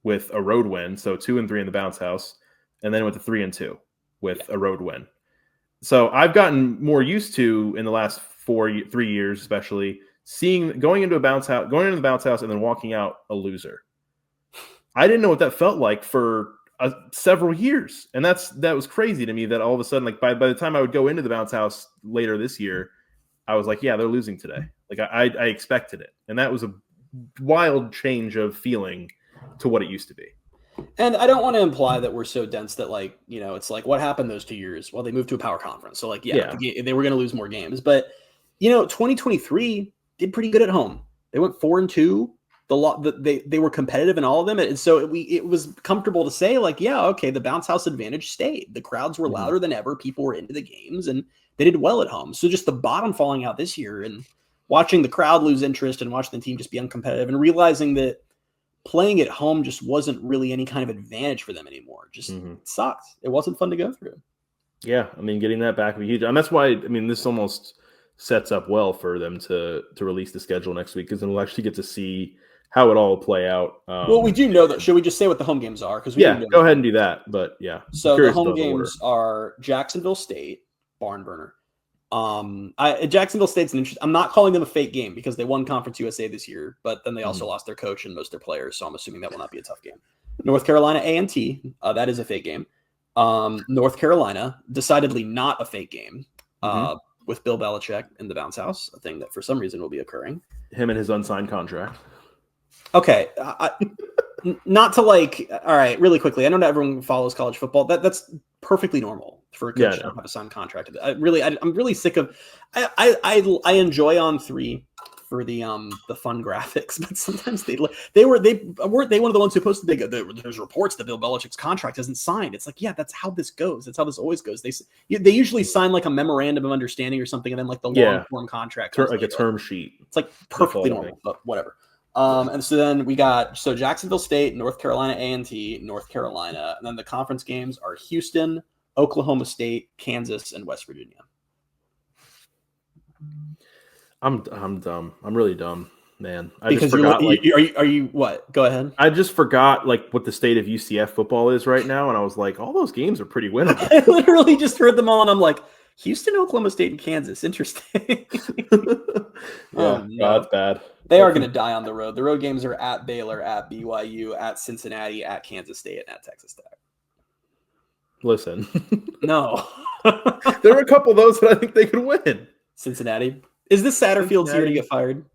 with a road win. So 2-3 in the bounce house. And then it went to 3-2 with a road win. So I've gotten more used to in the last 3 years, especially going into the bounce house and then walking out a loser. I didn't know what that felt like for several years. And that was crazy to me that all of a sudden, like by the time I would go into the bounce house later this year, I was like, yeah, they're losing today. Like I expected it. And that was a wild change of feeling to what it used to be. And I don't want to imply that we're so dense that it's like what happened those 2 years? Well, they moved to a power conference. So they were going to lose more games, but 2023 did pretty good at home. They went 4-2. They were competitive in all of them. And so it was comfortable to say the bounce house advantage stayed. The crowds were louder than ever. People were into the games and they did well at home. So just the bottom falling out this year and watching the crowd lose interest and watching the team just be uncompetitive and realizing that playing at home just wasn't really any kind of advantage for them anymore. Just sucked. It wasn't fun to go through. Yeah. I mean, getting that back would be huge. And that's why, this almost sets up well for them to release the schedule next week, because then we'll actually get to see how it all will play out. Well, we do know that. Should we just say what the home games are? Because go ahead and do that. But yeah. So the home games are Jacksonville State, barn burner. Jacksonville State's an interesting. I'm not calling them a fake game because they won Conference USA this year, but then they also lost their coach and most of their players. So I'm assuming that will not be a tough game. North Carolina A&T, that is a fake game. North Carolina, decidedly not a fake game. With Bill Belichick in the bounce house, a thing that for some reason will be occurring. Him and his unsigned contract. Okay. Not to all right, really quickly. I know not everyone follows college football. That's perfectly normal for a coach to have a signed contract. I'm really sick of, I enjoy On3 for the fun graphics, but sometimes weren't they one of the ones who posted there's reports that Bill Belichick's contract isn't signed. It's like, yeah, that's how this goes. That's how this always goes. They usually sign like a memorandum of understanding or something, and then like the long form contract, like a term sheet. It's like perfectly normal, but whatever. And so then we got Jacksonville State, North Carolina A&T, North Carolina, and then the conference games are Houston, Oklahoma State, Kansas, and West Virginia. I'm dumb. I'm really dumb, man. Just forgot. Are you what? Go ahead. I just forgot what the state of UCF football is right now, and I was like, all those games are pretty winnable. I literally just heard them all, and I'm like, Houston, Oklahoma State, and Kansas. Interesting. No. That's bad. They are going to die on the road. The road games are at Baylor, at BYU, at Cincinnati, at Kansas State, and at Texas Tech. Listen. No. There were a couple of those that I think they could win. Cincinnati. Is this Satterfield's year to get fired?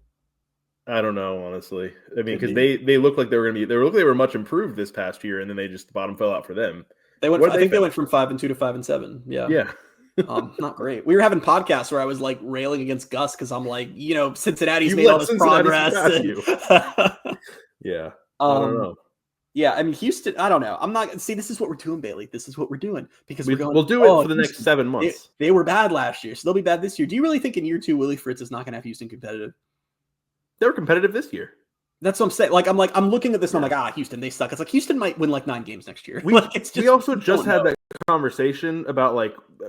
I don't know, honestly. I mean, because they look like they were going to be. They were much improved this past year, and then the bottom fell out for them. They went. I think they went from 5-2 to 5-7. Yeah. Yeah. Not great. We were having podcasts where I was like railing against Gus because I'm like, Cincinnati's made all this progress. Yeah. I don't know. Yeah, I mean, Houston, I don't know. I'm not. See, this is what we're doing, Bailey. This is what we're doing because we'll do it for the next 7 months. They were bad last year, so they'll be bad this year. Do you really think in year 2, Willie Fritz is not going to have Houston competitive? They were competitive this year. That's what I'm saying. I'm looking at this and I'm like, Houston, they suck. It's like Houston might win like 9 games next year. We also just had that conversation about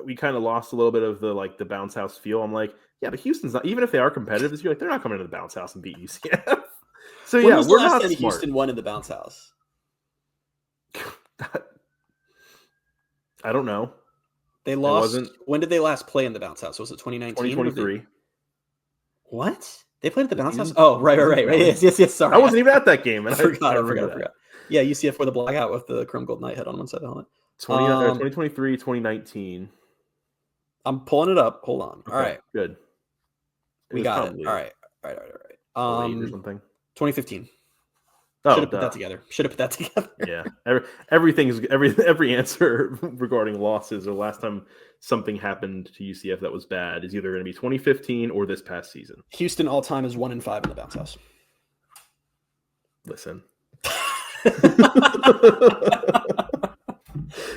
we kind of lost a little bit of the bounce house feel. I'm like, yeah, but Houston's not. Even if they are competitive this year, they're not coming to the bounce house and beat UCF. So when was the we're last not time smart. Houston won in the bounce house? I don't know. They lost. When did they last play in the bounce house? Was it 2019? 2023. What? They played at the bounce house? Oh, right. Yes. Sorry, I wasn't even at that game. And I forgot. Yeah, UCF with a blackout with the chrome gold night head on one side of the helmet. 2023, 2019. I'm pulling it up. Hold on. Okay, all right, good. We got it. All right. Or something. 2015. Oh, Should have put that together. Yeah. Every answer regarding losses or last time something happened to UCF that was bad is either going to be 2015 or this past season. Houston all time is 1-5 in the bounce house. Listen.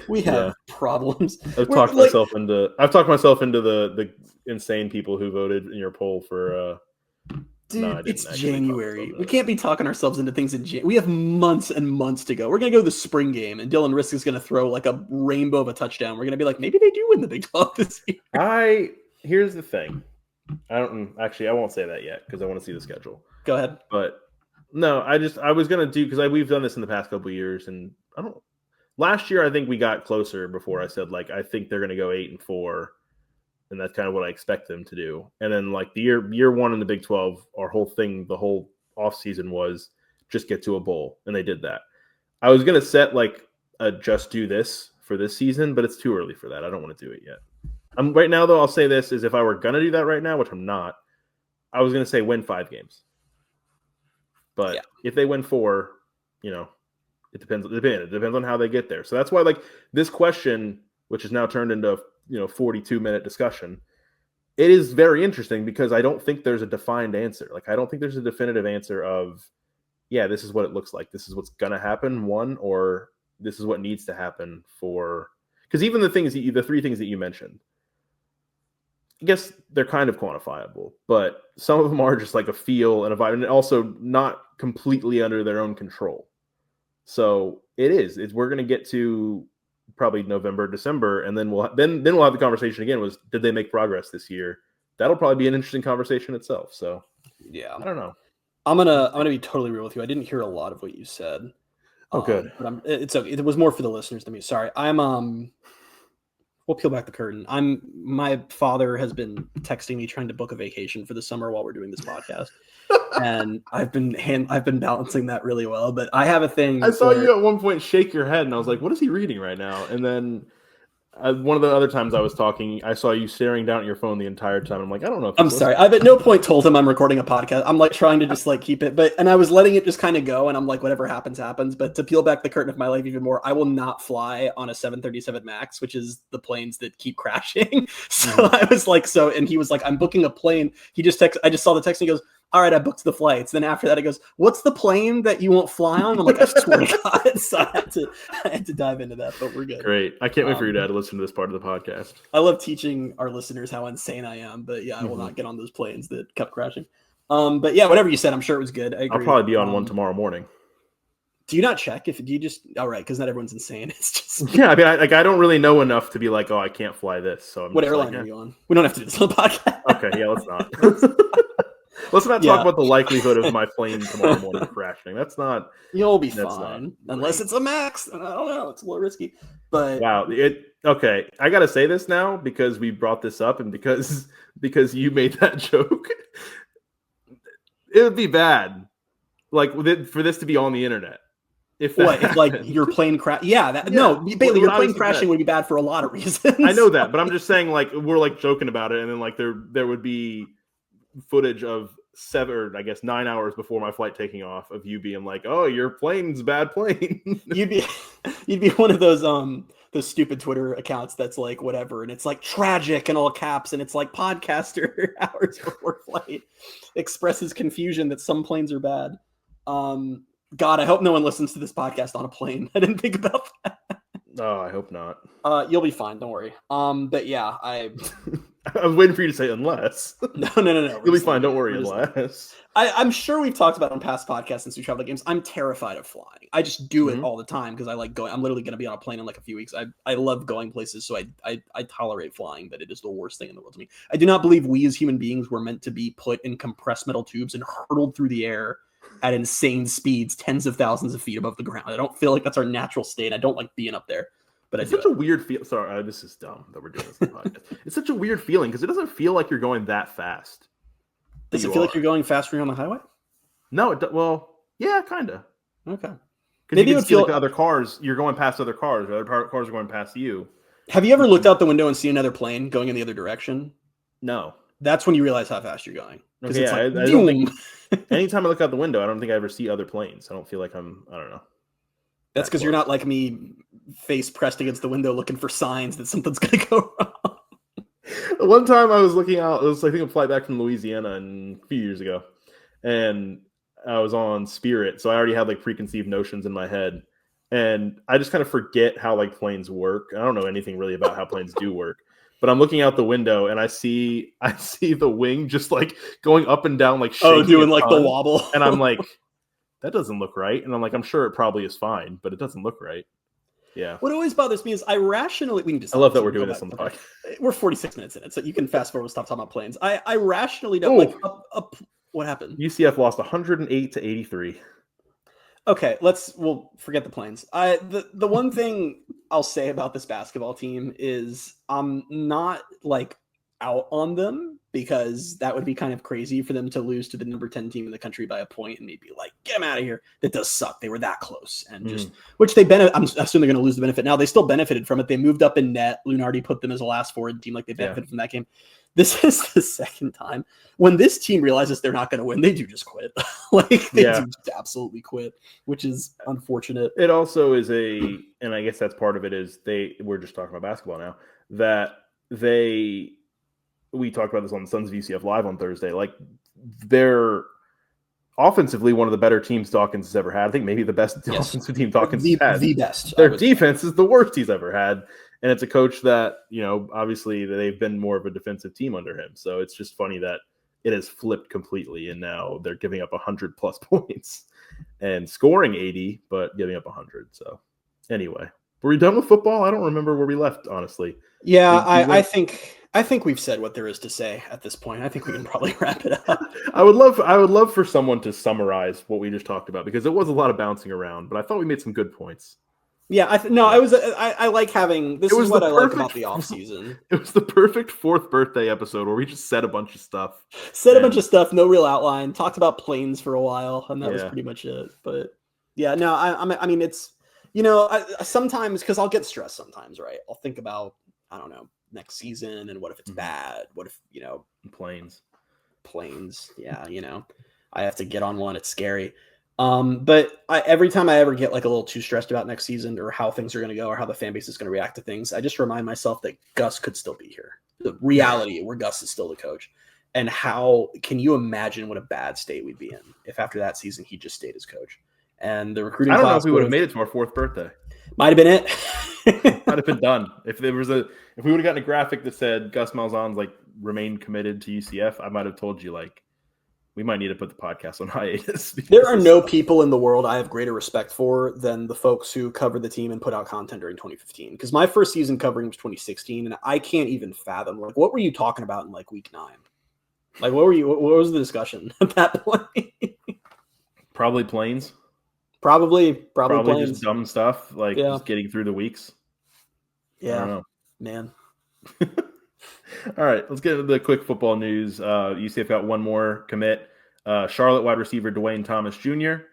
We have problems. I've talked myself into the insane people who voted in your poll for Dude, it's January. We can't be talking ourselves into things in January. We have months and months to go. We're going to go to the spring game, and Dylan Risk is going to throw like a rainbow of a touchdown. We're going to be like, maybe they do win the Big 12 this year. Here's the thing. I won't say that yet because I want to see the schedule. Go ahead. But no, I was going to do because we've done this in the past couple of years, and last year I think we got closer before I said I think they're going to go 8-4. And that's kind of what I expect them to do. And then the year 1 in the Big 12, our whole thing, the whole offseason was just get to a bowl. And they did that. I was going to set a just do this for this season, but it's too early for that. I don't want to do it yet. Right now, though, I'll say this is if I were going to do that right now, which I'm not, I was going to say win 5 games. But if they win 4, it depends. It depends on how they get there. So that's why this question, which is now turned into 42-minute discussion, it is very interesting because I don't think there's a defined answer. I don't think there's a definitive answer of, this is what it looks like. This is what's going to happen, or this is what needs to happen because even the 3 things that you mentioned, I guess they're kind of quantifiable, but some of them are just a feel and a vibe, and also not completely under their own control. So we're going to get to probably November, December, and then we'll have the conversation again. Was did they make progress this year? That'll probably be an interesting conversation itself. So yeah, I don't know. I'm gonna be totally real with you. I didn't hear a lot of what you said. Oh, good. But it's okay. It was more for the listeners than me. Sorry. We'll peel back the curtain. My father has been texting me trying to book a vacation for the summer while we're doing this podcast. And I've been balancing that really well, but I have a thing. I saw you at one point shake your head, and I was like, "What is he reading right now?" And then one of the other times I was talking, I saw you staring down at your phone the entire time. I'm like, I don't know. I'm sorry. I've at no point told him I'm recording a podcast. I'm trying to just keep it, and I was letting it just kind of go, and I'm like, whatever happens, happens. But to peel back the curtain of my life even more, I will not fly on a 737 MAX, which is the planes that keep crashing. So I was and he was like, I'm booking a plane. He just I just saw the text and he goes, all right, I booked the flights. Then after that, he goes, what's the plane that you won't fly on? I'm like, I swear to God. So I had to dive into that, but we're good. Great. I can't wait for your dad to listen to this part of the podcast. I love teaching our listeners how insane I am, but I will not get on those planes that kept crashing. But whatever you said, I'm sure it was good. I'll probably be on one tomorrow morning. Do you not check do you just, all right, because not everyone's insane. It's just. Yeah, I mean, I don't really know enough to be like, oh, I can't fly this. So what airline are you on? We don't have to do this on the podcast. Okay, yeah, let's not. Let's not talk about the likelihood of my plane tomorrow morning crashing. That's not. You'll be fine. Unless it's a MAX. I don't know. It's a little risky. But wow. Okay, I gotta say this now because we brought this up and because you made that joke. It would be bad, like for this to be on the internet. If like your plane crash? Yeah, no, Bailey, your plane crashing would be bad for a lot of reasons. I know that, but I'm just saying, like we're like joking about it, and then like there would be footage of 9 hours before my flight taking off of you being like, "Oh, your plane's a bad plane." You'd be one of those stupid Twitter accounts that's like whatever, and it's like tragic in all caps, and it's like podcaster hours before flight expresses confusion that some planes are bad. God, I hope no one listens to this podcast on a plane. I didn't think about that. Oh, I hope not. You'll be fine. Don't worry. But yeah, I was waiting for you to say unless. No. You'll be fine. Don't worry, unless. I'm sure we've talked about on past podcasts since we traveled games. I'm terrified of flying. I just do it all the time because I like going. I'm literally going to be on a plane in like a few weeks. I love going places, so I tolerate flying, but it is the worst thing in the world to me. I do not believe we as human beings were meant to be put in compressed metal tubes and hurtled through the air at insane speeds, tens of thousands of feet above the ground. I don't feel like that's our natural state. I don't like being up there. But it's such a weird feel. Sorry, this is dumb that we're doing this on the podcast. It's such a weird feeling because it doesn't feel like you're going that fast. Does it feel like you're going faster on the highway? No, well, yeah, kind of. Okay. Maybe you can see like the other cars. You're going past other cars. The other cars are going past you. Have you ever looked out the window and seen another plane going in the other direction? No. That's when you realize how fast you're going. Okay, it's like, I don't think. Anytime I look out the window, I don't think I ever see other planes. I don't feel like I don't know. That's because you're not like me, face pressed against the window looking for signs that something's going to go wrong. One time I was looking out, it was I think a flight back from Louisiana a few years ago, and I was on Spirit, so I already had like preconceived notions in my head, and I just kind of forget how like planes work. I don't know anything really about how planes do work, but I'm looking out the window and I see the wing just like going up and down, like doing like the wobble, and I'm like, that doesn't look right. And I'm like, I'm sure it probably is fine, but it doesn't look right. Yeah. What always bothers me is I rationally... I love that we're doing this on the podcast. We're 46 minutes in it, so you can fast forward and stop talking about planes. I rationally don't... Like, what happened? UCF lost 108 to 83. Okay, we'll forget the planes. The one thing I'll say about this basketball team is I'm not like out on them because that would be kind of crazy for them to lose to the number 10 team in the country by a point and maybe like, get them out of here. That does suck. They were that close and just, which they benefit. I'm assuming they're going to lose the benefit. Now they still benefited from it. They moved up in net. Lunardi put them as a last forward team. Like they benefited from that game. This is the second time when this team realizes they're not going to win. They do just quit. Like they do just absolutely quit, which is unfortunate. It also is and I guess that's part of it is we're just talking about basketball now that we talked about this on the Sons of UCF Live on Thursday. Like, they're offensively one of the better teams Dawkins has ever had. I think maybe the best offensive team Dawkins has had. The best. Their defense is the worst he's ever had. And it's a coach that, obviously they've been more of a defensive team under him. So it's just funny that it has flipped completely. And now they're giving up 100 plus points and scoring 80, but giving up 100. So anyway, were we done with football? I don't remember where we left, honestly. Yeah, I think we've said what there is to say at this point. I think we can probably wrap it up. I would love for someone to summarize what we just talked about because it was a lot of bouncing around, but I thought we made some good points. Yeah, I like having this. Is what I like about the off season. It was the perfect 4th birthday episode where we just said a bunch of stuff. A bunch of stuff, no real outline. Talked about planes for a while, and that was pretty much it. But yeah, no, I mean, it's sometimes because I'll get stressed sometimes, right? I'll think about next season and what if it's bad? What if planes? Yeah, I have to get on one. It's scary. But every time I ever get like a little too stressed about next season or how things are going to go or how the fan base is going to react to things, I just remind myself that Gus could still be here. The reality where Gus is still the coach. And how can you imagine what a bad state we'd be in if after that season he just stayed as coach? And the recruiting I don't know if we would have made it to our 4th birthday. Might have been it. Might have been done. If we would have gotten a graphic that said Gus Malzahn's like remained committed to UCF, I might have told you like we might need to put the podcast on hiatus. There are no people in the world I have greater respect for than the folks who covered the team and put out content during 2015. Because my first season covering was 2016, and I can't even fathom like what were you talking about in like week 9? Like what was the discussion at that point? Probably planes. Probably planes. Just dumb stuff like just getting through the weeks. Yeah. man. All right, let's get into the quick football news. UCF got one more commit. Charlotte wide receiver Dwayne Thomas Jr.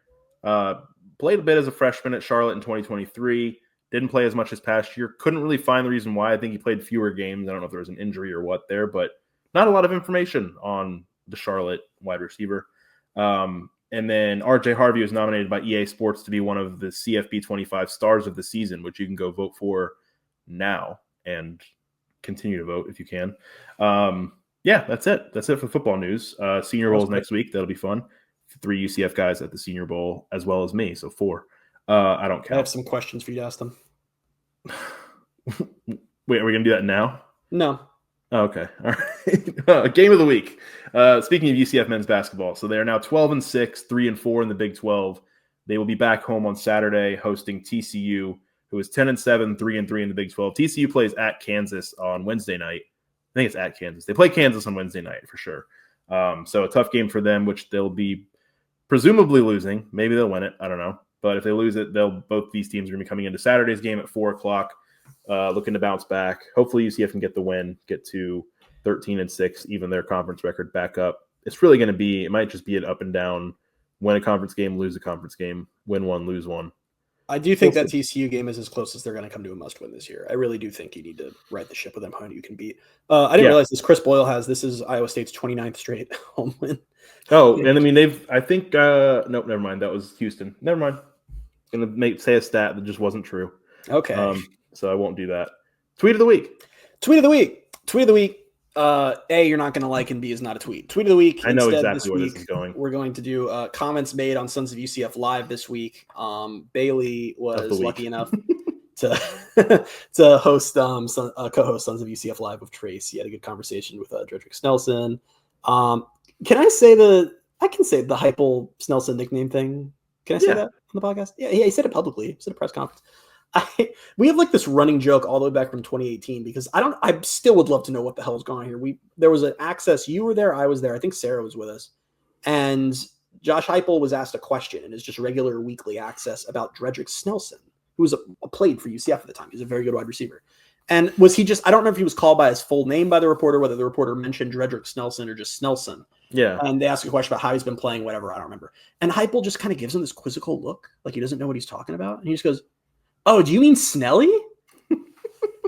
Played a bit as a freshman at Charlotte in 2023. Didn't play as much as past year. Couldn't really find the reason why. I think he played fewer games. I don't know if there was an injury or what there, but not a lot of information on the Charlotte wide receiver. And then RJ Harvey was nominated by EA Sports to be one of the CFB 25 stars of the season, which you can go vote for now and continue to vote if you can. Yeah, that's it. That's it for football news. Senior Bowl is next week. That'll be fun. 3 UCF guys at the Senior Bowl, as well as me, so 4. I don't count. I have some questions for you to ask them. Wait, are we going to do that now? No. Oh, okay. All right. Game of the week. Speaking of UCF men's basketball, so they are now 12-6, 3-4 in the Big 12. They will be back home on Saturday hosting TCU, who is 10-7, 3-3 in the Big 12. TCU plays at Kansas on Wednesday night. I think it's at Kansas. They play Kansas on Wednesday night for sure. So a tough game for them, which they'll be presumably losing. Maybe they'll win it. I don't know. But if they lose it, both these teams are going to be coming into Saturday's game at 4 o'clock, looking to bounce back. Hopefully UCF can get the win, get to 13-6, even their conference record back up. It's really going to be, it might just be an up and down, win a conference game, lose a conference game, win one, lose one. I do think that TCU game is as close as they're going to come to a must-win this year. I really do think you need to right the ship with them how you can beat. I didn't realize this. Chris Boyle this is Iowa State's 29th straight home win. Oh, and I mean, nope, never mind. That was Houston. Never mind. I'm going to say a stat that just wasn't true. Okay. So I won't do that. Tweet of the week. A, you're not going to like, and B is not a tweet. Tweet of the week. I know Instead, exactly where this is going. We're going to do comments made on Sons of UCF Live this week. Bailey was lucky enough to host co-host Sons of UCF Live with Trace. He had a good conversation with Dredrick Snelson. Can I say the Hypel Snelson nickname thing? Can I say that on the podcast? Yeah, he said it publicly. He said at a press conference. We have like this running joke all the way back from 2018 because I still would love to know what the hell is going on here. There was an access. You were there. I was there. I think Sarah was with us. And Josh Heupel was asked a question in his just regular weekly access about Dredrick Snelson, who was played for UCF at the time. He's a very good wide receiver. And was he just, I don't know if he was called by his full name by the reporter, whether the reporter mentioned Dredrick Snelson or just Snelson. Yeah. And they asked a question about how he's been playing, whatever. I don't remember. And Heupel just kind of gives him this quizzical look, like he doesn't know what he's talking about. And he just goes, "Oh, do you mean Snelly?"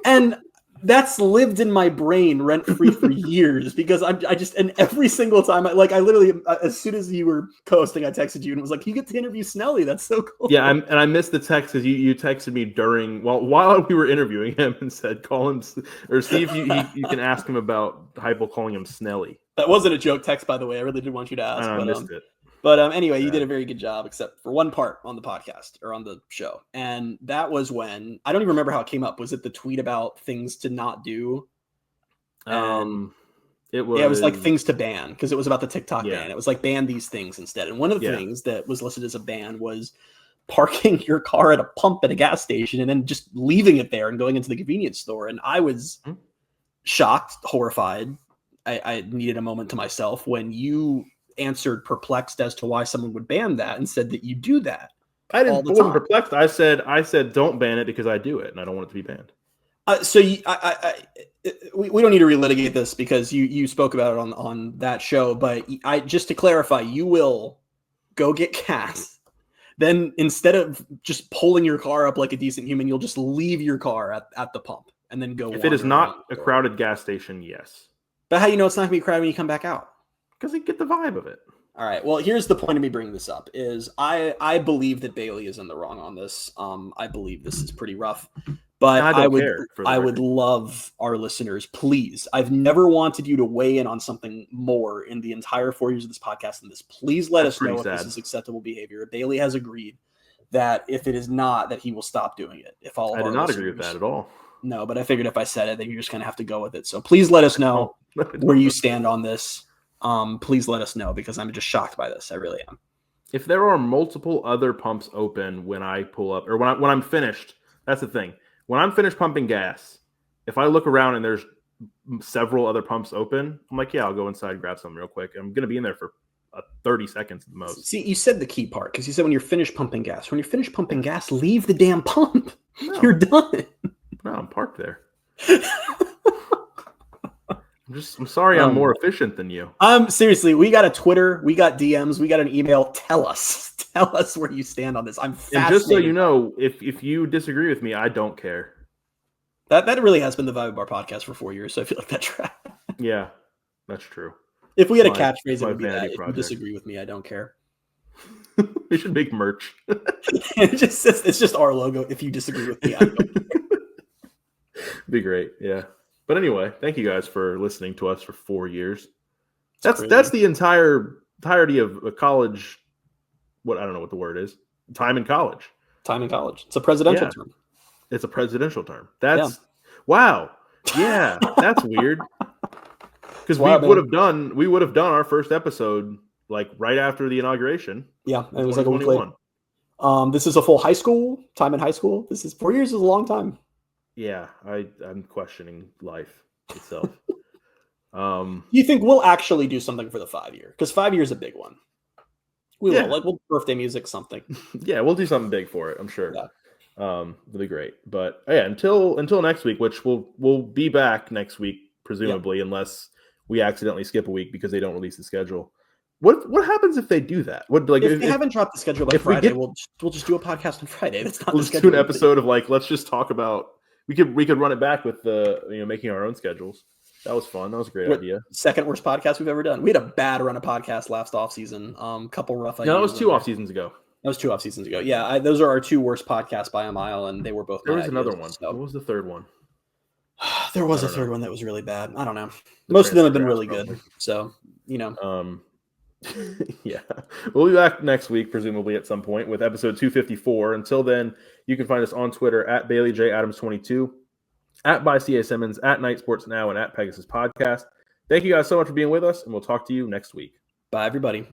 And that's lived in my brain rent-free for years because I just, and every single time I literally, as soon as you were co-hosting, I texted you and was like, "You get to interview Snelly. That's so cool." Yeah. I missed the text because you texted me while we were interviewing him and said, call him or see if you can ask him about Heupel calling him Snelly. That wasn't a joke text, by the way. I really did want you to ask. I missed it. But anyway, you did a very good job, except for one part on the podcast or on the show. And that was when, I don't even remember how it came up. Was it the tweet about things to not do? It was like things to ban because it was about the TikTok ban. It was like ban these things instead. And one of the things that was listed as a ban was parking your car at a pump at a gas station and then just leaving it there and going into the convenience store. And I was shocked, horrified. I needed a moment to myself when you answered perplexed as to why someone would ban that and said that you do that. I wasn't perplexed. I said don't ban it because I do it and I don't want it to be banned. We don't need to relitigate this because you spoke about it on that show. But just to clarify, you will go get gas. Then instead of just pulling your car up like a decent human, you'll just leave your car at the pump and then go. If it is not a crowded gas station, yes. But how do you know it's not going to be crowded when you come back out? Because you get the vibe of it. All right. Well, here's the point of me bringing this up is I believe that Bailey is in the wrong on this. I believe this is pretty rough, but I would love our listeners, please. I've never wanted you to weigh in on something more in the entire 4 years of this podcast than this. Please let us know if this is acceptable behavior. Bailey has agreed that if it is not, that he will stop doing it. I did not agree with that at all. No, but I figured if I said it, then you're just going to have to go with it. So please let us know where you stand on this. Please let us know because I'm just shocked by this. I really am. If there are multiple other pumps open when I pull up or when I'm finished, that's the thing. When I'm finished pumping gas, if I look around and there's several other pumps open, I'm like, yeah, I'll go inside and grab something real quick. I'm going to be in there for 30 seconds at the most. See, you said the key part because you said when you're finished pumping gas. When you're finished pumping gas, leave the damn pump. No. You're done. No, I'm parked there. I'm sorry I'm more efficient than you. Seriously, we got a Twitter, we got DMs, we got an email. Tell us where you stand on this. I'm fascinated. And just so you know, if you disagree with me, I don't care. That really has been the vibe of our podcast for 4 years, so I feel like that track. Yeah, that's true. If we had a catchphrase, it would be that. Project. If you disagree with me, I don't care. We should make merch. It's just our logo. If you disagree with me, I don't care. Be great, yeah. But anyway, thank you guys for listening to us for 4 years. That's the entirety of a college. I don't know what the word is. Time in college. Time in college. It's a presidential term. It's a presidential term. Wow. Yeah, that's weird. Because we would have done our first episode like right after the inauguration. Yeah, it was like a week later. This is a full time in high school. 4 years is a long time. Yeah, I'm questioning life itself. You think we'll actually do something for the 5 year? Because 5 years is a big one. We'll birthday music something. Yeah, we'll do something big for it. I'm sure. Yeah. It'll be great. But yeah, until next week, which we'll be back next week presumably, unless we accidentally skip a week because they don't release the schedule. What happens if they do that? If they haven't dropped the schedule by Friday, we'll just do a podcast on Friday. That's not. We'll just do an episode of let's just talk about. We could run it back with making our own schedules. That was fun. That was a great idea. Second worst podcast we've ever done. We had a bad run of podcasts last off season. Couple rough. No, that was 2 off seasons ago. That was 2 off seasons ago. Yeah, those are our 2 worst podcasts by a mile, and they were both. There was another one. So. What was the third one? There was a third one that was really bad. I don't know. Most of them have been really good. So Yeah, we'll be back next week, presumably at some point, with episode 254. Until then, you can find us on Twitter at BaileyJAdams22, at @ByCASimmons, at Night Sports Now, and at Pegasus Podcast. Thank you guys so much for being with us, and we'll talk to you next week. Bye, everybody.